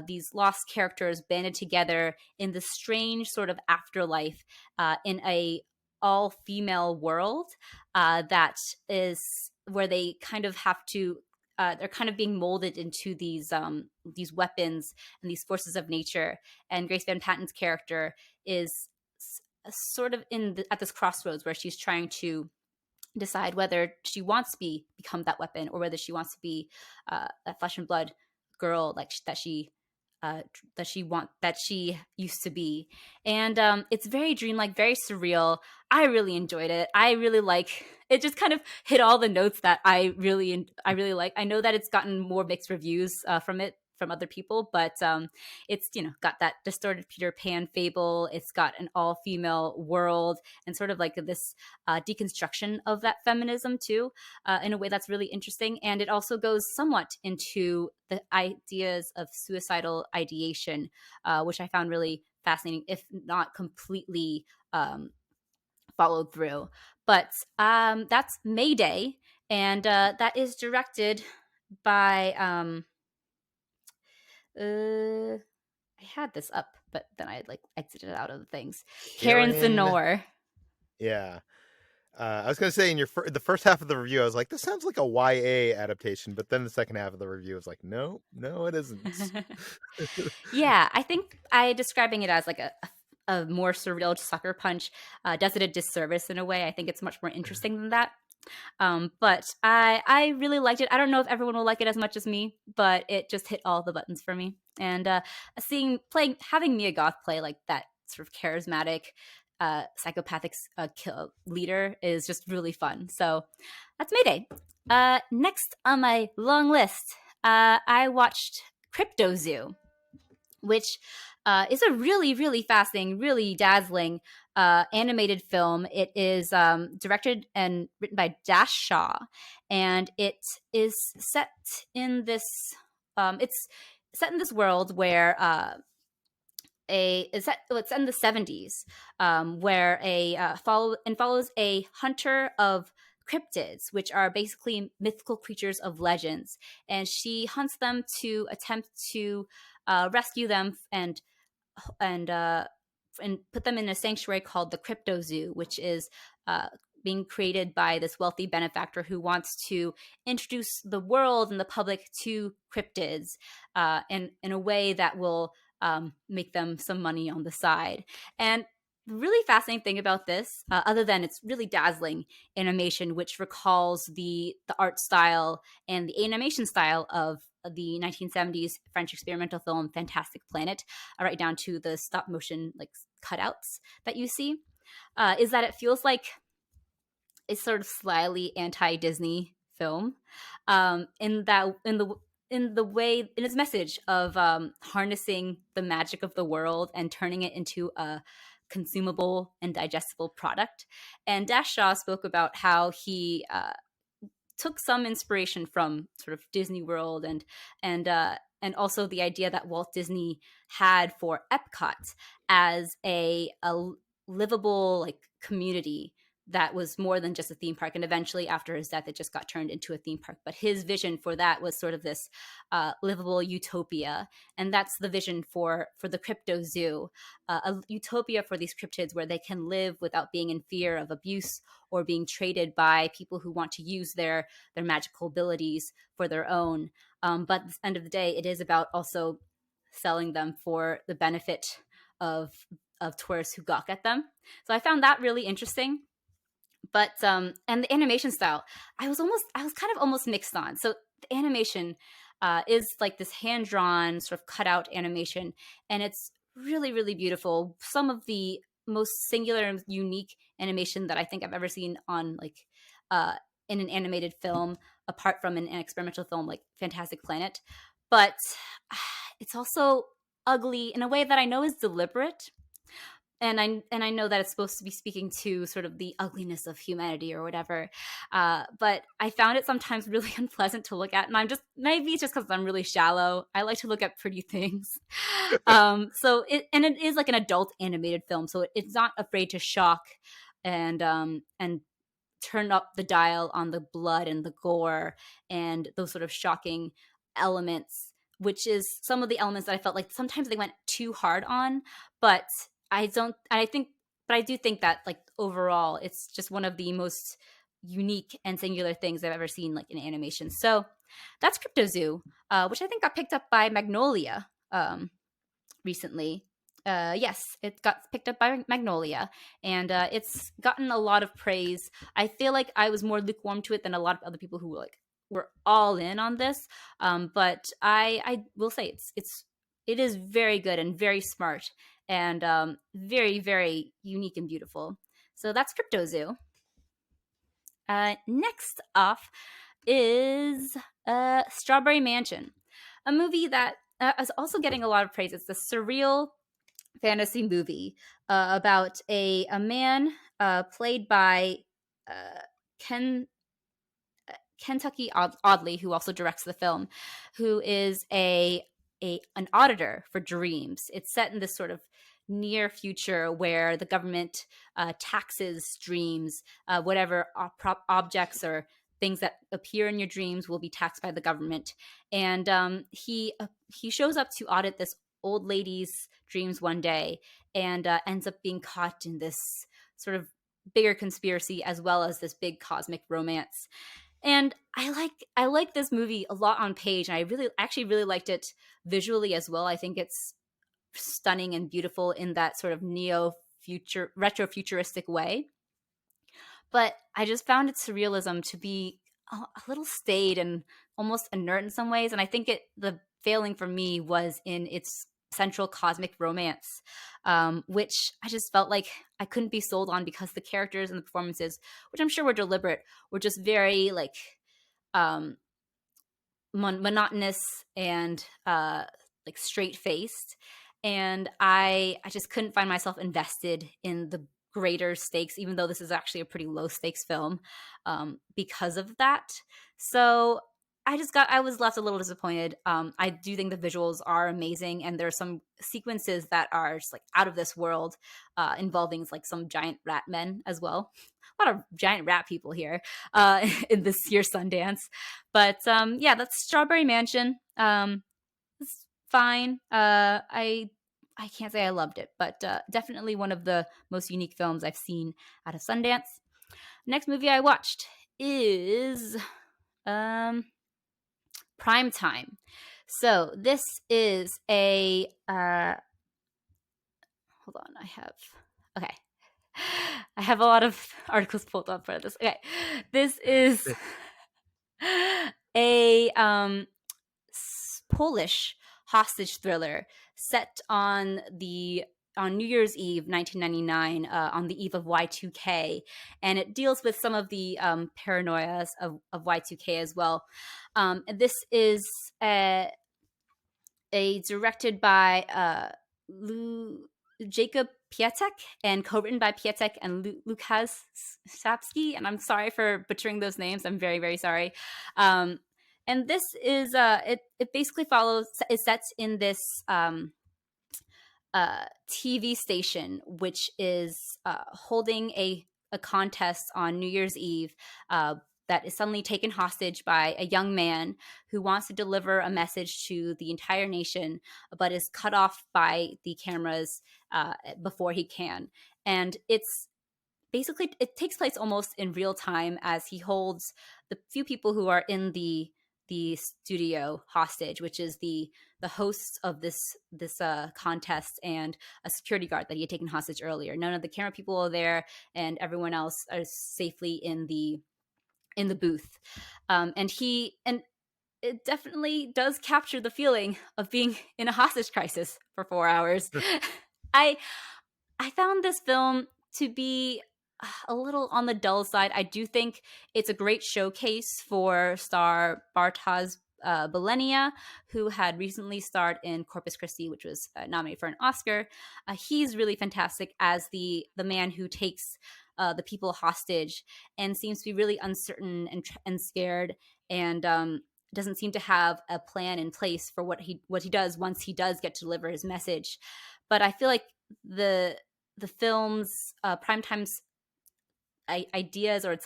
these lost characters banded together in this strange sort of afterlife in a all-female world that is where they kind of have to they're kind of being molded into these weapons and these forces of nature. And Grace Van Patten's character is sort of at this crossroads where she's trying to decide whether she wants to become that weapon or whether she wants to be that flesh and blood girl like that she used to be. And it's very dreamlike, very surreal. I really enjoyed it. I really like it. Just kind of hit all the notes that I really like. I know that it's gotten more mixed reviews from other people, but it's got that distorted Peter Pan fable. It's got an all-female world and sort of like this deconstruction of that feminism too, in a way that's really interesting. And it also goes somewhat into the ideas of suicidal ideation, which I found really fascinating, if not completely followed through. But that's Mayday, and that is directed by I had this up, but then I exited out of the things. Karen Sinor. Yeah. I was going to say in the first half of the review, I was like, this sounds like a YA adaptation. But then the second half of the review was like, no, it isn't. Yeah, I think describing it as like a more surreal sucker punch does it a disservice in a way. I think it's much more interesting than that. But I really liked it. I don't know if everyone will like it as much as me, but it just hit all the buttons for me. And having Mia Goth play like that sort of charismatic, psychopathic leader is just really fun. So that's Mayday. Next on my long list, I watched Cryptozoo, which is a really, really fascinating, really dazzling animated film. It is directed and written by Dash Shaw, and it is set in this. It's set in this world where it's set in the 70s, where follows a hunter of cryptids, which are basically mythical creatures of legends, and she hunts them to attempt to rescue them and put them in a sanctuary called the Cryptozoo, which is being created by this wealthy benefactor who wants to introduce the world and the public to cryptids in a way that will make them some money on the side. And the really fascinating thing about this, other than it's really dazzling animation, which recalls the art style and the animation style of the 1970s French experimental film Fantastic Planet, right down to the stop motion like cutouts that you see, is that it feels like a sort of slyly anti-Disney film, in its message of harnessing the magic of the world and turning it into a consumable and digestible product. And Dash Shaw spoke about how he took some inspiration from sort of Disney World and also the idea that Walt Disney had for Epcot as a livable like community that was more than just a theme park. And eventually after his death, it just got turned into a theme park. But his vision for that was sort of this livable utopia. And that's the vision for the Cryptozoo, a utopia for these cryptids where they can live without being in fear of abuse or being traded by people who want to use their magical abilities for their own. But at the end of the day, it is about also selling them for the benefit of tourists who gawk at them. So I found that really interesting. But and the animation style, I was kind of almost mixed on. So the animation is like this hand-drawn sort of cutout animation, and it's really, really beautiful. Some of the most singular and unique animation that I think I've ever seen on like in an animated film, apart from an experimental film like Fantastic Planet. But it's also ugly in a way that I know is deliberate. And I know that it's supposed to be speaking to sort of the ugliness of humanity or whatever, but I found it sometimes really unpleasant to look at. And maybe it's just because I'm really shallow. I like to look at pretty things. So it is like an adult animated film, so it's not afraid to shock and turn up the dial on the blood and the gore and those sort of shocking elements, which is some of the elements that I felt like sometimes they went too hard on, but I do think that like overall it's just one of the most unique and singular things I've ever seen like in animation. So that's Cryptozoo, which I think got picked up by Magnolia recently. Yes, it got picked up by Magnolia, and it's gotten a lot of praise. I feel like I was more lukewarm to it than a lot of other people who were all in on this. But I will say it is very good and very smart and very, very unique and beautiful. So that's Cryptozoo. Next off is Strawberry Mansion, a movie that is also getting a lot of praise. It's a surreal fantasy movie about a man played by Kentucky Audley, who also directs the film, who is an auditor for dreams. It's set in this sort of near future where the government taxes dreams. Whatever objects or things that appear in your dreams will be taxed by the government. And he shows up to audit this old lady's dreams one day and ends up being caught in this sort of bigger conspiracy as well as this big cosmic romance. And I like this movie a lot on page, and I actually really liked it visually as well. I think it's stunning and beautiful in that sort of retro futuristic way. But I just found its surrealism to be a little staid and almost inert in some ways. And I think the failing for me was in its central cosmic romance, which I just felt like I couldn't be sold on because the characters and the performances, which I'm sure were deliberate, were just very like monotonous and like straight faced. And I just couldn't find myself invested in the greater stakes, even though this is actually a pretty low stakes film, because of that. So I was left a little disappointed. I do think the visuals are amazing, and there are some sequences that are just like out of this world, involving like some giant rat men as well. A lot of giant rat people here in this year's Sundance. But yeah, that's Strawberry Mansion. It's fine. I can't say I loved it, but definitely one of the most unique films I've seen out of Sundance. Next movie I watched is Prime Time. So this is a hold on, I have a lot of articles pulled up for this. Okay. This is a Polish hostage thriller set on New Year's Eve 1999, on the eve of Y2K, and it deals with some of the paranoias of Y2K as well. This is directed by Jacob Pietek and co-written by Pietek and Lukasz Sapsky, and I'm sorry for butchering those names. I'm very, very sorry. And this is it basically is set in this TV station, which is holding a contest on New Year's Eve that is suddenly taken hostage by a young man who wants to deliver a message to the entire nation, but is cut off by the cameras before he can. And it's basically, it takes place almost in real time as he holds the few people who are in the studio hostage, which is the hosts of this contest and a security guard that he had taken hostage earlier. None of the camera people are there, and everyone else is safely in the booth. And it definitely does capture the feeling of being in a hostage crisis for 4 hours. I found this film to be a little on the dull side. I do think it's a great showcase for star Bartosz Belenia, who had recently starred in Corpus Christi, which was nominated for an Oscar. He's really fantastic as the man who takes the people hostage and seems to be really uncertain and scared, and doesn't seem to have a plan in place for what he does once he does get to deliver his message. But I feel like the film's Primetime's ideas, or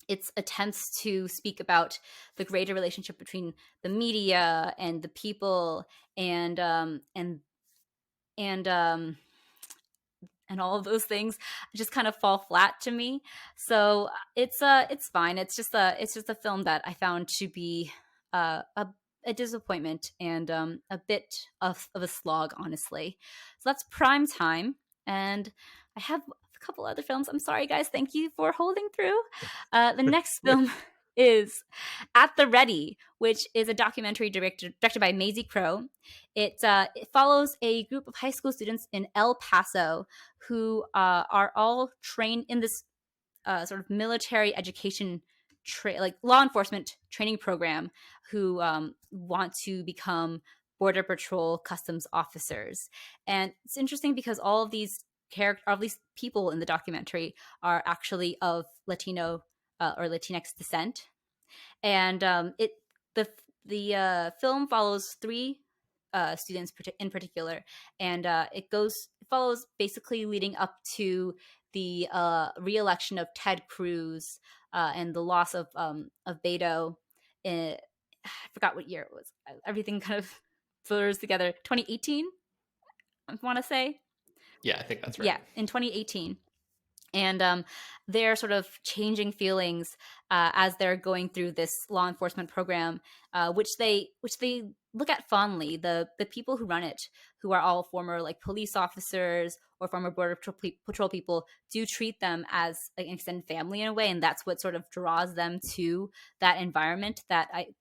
its attempts to speak about the greater relationship between the media and the people and all of those things just kind of fall flat to me. So it's fine. It's just a film that I found to be a disappointment and a bit of a slog, honestly. So that's Prime Time, and I have a couple other films. I'm sorry, guys. Thank you for holding through. The next film is At the Ready, which is a documentary directed by Maisie Crow. It follows a group of high school students in El Paso who are all trained in this sort of military education, like law enforcement training program, who want to become Border Patrol customs officers. And it's interesting because all of these people in the documentary are actually of Latino or Latinx descent, and the film follows three students in particular, and it follows basically leading up to the re-election of Ted Cruz and the loss of Beto. I forgot what year it was. Everything kind of blurs together. 2018, I want to say. Yeah, I think that's right. Yeah, in 2018. And they're sort of changing feelings as they're going through this law enforcement program, which they look at fondly. The people who run it, who are all former like police officers or former border patrol people, do treat them as like, an extended family in a way, and that's what sort of draws them to that environment.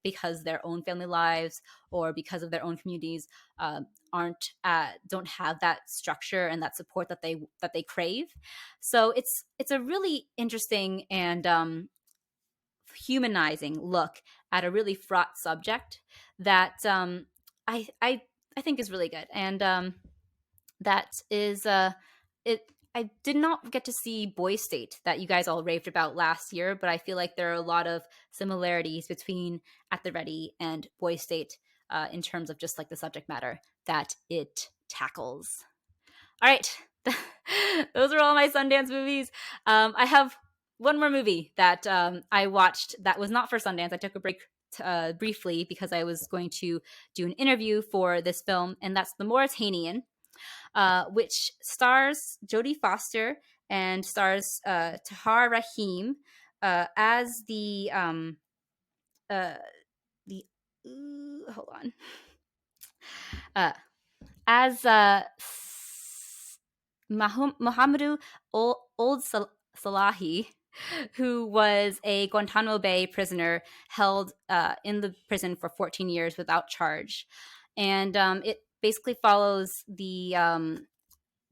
Because their own family lives or because of their own communities don't have that structure and that support that they crave. So it's a really interesting and humanizing look at a really fraught subject that I think is really good, and that is it. I did not get to see Boy State that you guys all raved about last year, but I feel like there are a lot of similarities between At the Ready and Boy State in terms of just like the subject matter that it tackles. All right. Those are all my Sundance movies. I have one more movie that I watched that was not for Sundance. I took a break briefly because I was going to do an interview for this film, and that's The Mauritanian, which stars Jodie Foster and stars Tahar Rahim as the hold on. As Mohamedou Old Salahi, who was a Guantanamo Bay prisoner held in the prison for 14 years without charge. And it basically follows the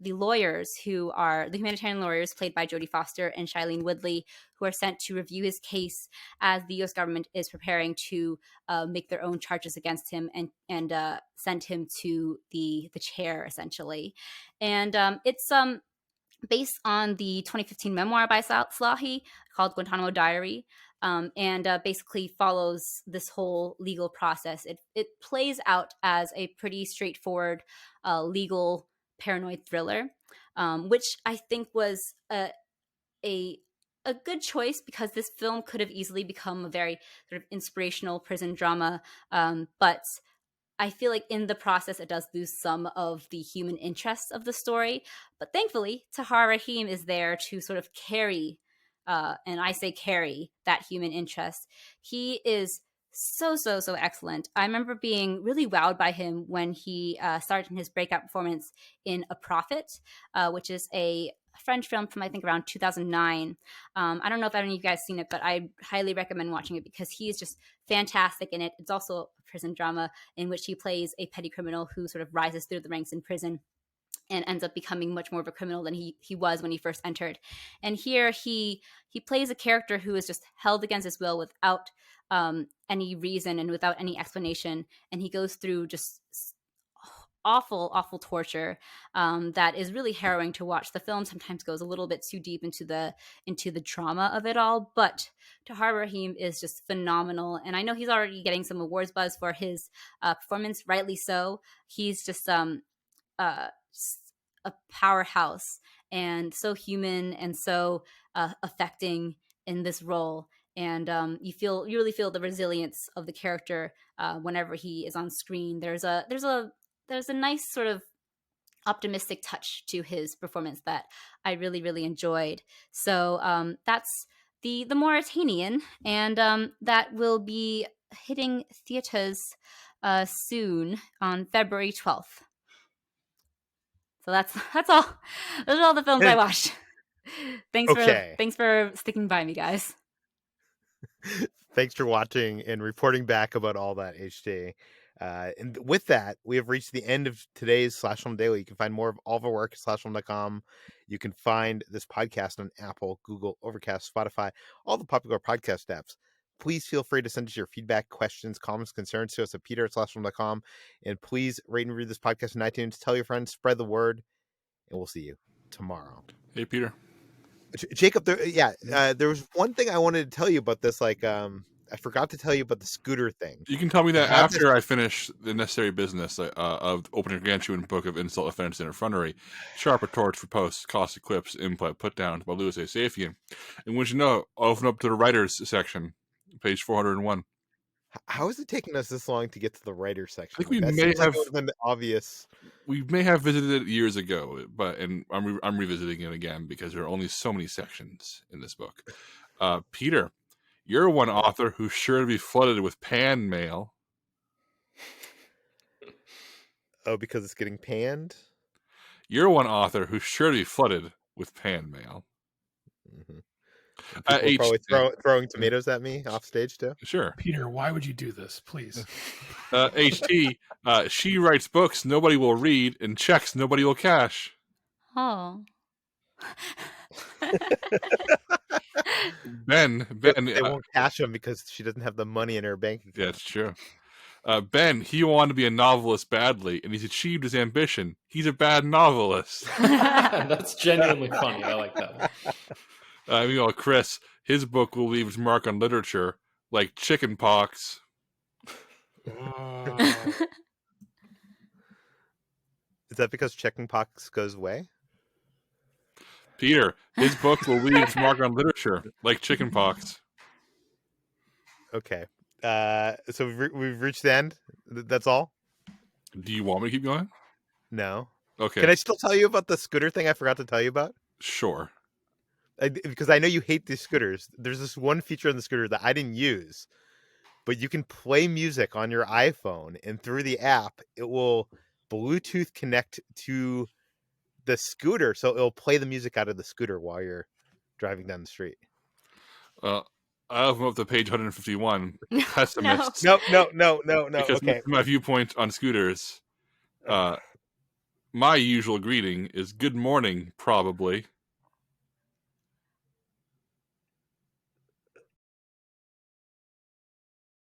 lawyers who are the humanitarian lawyers played by Jodie Foster and Shailene Woodley, who are sent to review his case as the U.S. government is preparing to make their own charges against him and send him to the chair, essentially. And it's based on the 2015 memoir by Salahi called Guantanamo Diary, and basically follows this whole legal process. It plays out as a pretty straightforward legal paranoid thriller, which I think was a good choice because this film could have easily become a very sort of inspirational prison drama, but I feel like in the process it does lose some of the human interests of the story. But thankfully, Tahar Rahim is there to sort of carry, and I say carry, that human interest. He is so excellent. I remember being really wowed by him when he started in his breakout performance in A Prophet, which is a French film from I think around 2009. I don't know if any of you guys seen it, but I highly recommend watching it because he is just fantastic in it. It's also a prison drama in which he plays a petty criminal who sort of rises through the ranks in prison and ends up becoming much more of a criminal than he was when he first entered. And here he plays a character who is just held against his will without any reason and without any explanation, and he goes through just awful torture that is really harrowing to watch. The film sometimes goes a little bit too deep into the drama of it all, but Tahar Rahim is just phenomenal, and I know he's already getting some awards buzz for his performance, rightly so. He's just a powerhouse and so human and so affecting in this role. And you really feel the resilience of the character whenever he is on screen. There's a nice sort of optimistic touch to his performance that I really enjoyed. So that's the Mauritanian, and that will be hitting theaters soon on February 12th. So that's all. Those are all the films I watched. Thanks for sticking by me, guys. Thanks for watching and reporting back about all that, HD. And with that, we have reached the end of today's Slash Film Daily. You can find more of all of our work at slashfilm.com. You can find this podcast on Apple, Google, Overcast, Spotify, all the popular podcast apps. Please feel free to send us your feedback, questions, comments, concerns to us at peter@slashfilm.com. And please rate and review this podcast on iTunes. Tell your friends, spread the word, and we'll see you tomorrow. Hey, Peter. Jacob, there was one thing I wanted to tell you about this. I forgot to tell you about the scooter thing. You can tell me that after I finish the necessary business of opening a gargantuan book of insult, offense, and effrontery, sharp retorts for posts, caustic clips, input, put down by Louis A. Safian. And once you know, I'll open up to the writers section, page 401. How is it taking us this long to get to the writer section? think we that may seems like have- it would have been obvious. We may have visited it years ago, but I'm revisiting it again because there are only so many sections in this book. Peter, you're one author who's sure to be flooded with pan mail. Oh, because it's getting panned? You're one author who's sure to be flooded with pan mail. Mm-hmm. People are probably throwing tomatoes at me off stage too. Sure. Peter, why would you do this? Please. HT, she writes books nobody will read and checks nobody will cash. Oh. Ben, They won't cash them because she doesn't have the money in her bank account. yeah, it's true. Ben, he wanted to be a novelist badly, and he's achieved his ambition. He's a bad novelist. That's genuinely funny. I like that. Chris, his book will leave its mark on literature, like chicken pox. Is that because checking pox goes away? Peter, his book will leave its mark on literature, like chicken pox. Okay. So we've reached the end. That's all? Do you want me to keep going? No. Okay. Can I still tell you about the scooter thing I forgot to tell you about? Sure. Because I know you hate these scooters. There's this one feature on the scooter that I didn't use, but you can play music on your iPhone, and through the app, it will Bluetooth connect to the scooter, so it'll play the music out of the scooter while you're driving down the street. I have up to page 151. Pessimist. No. Because Okay. my viewpoint on scooters, my usual greeting is good morning, probably.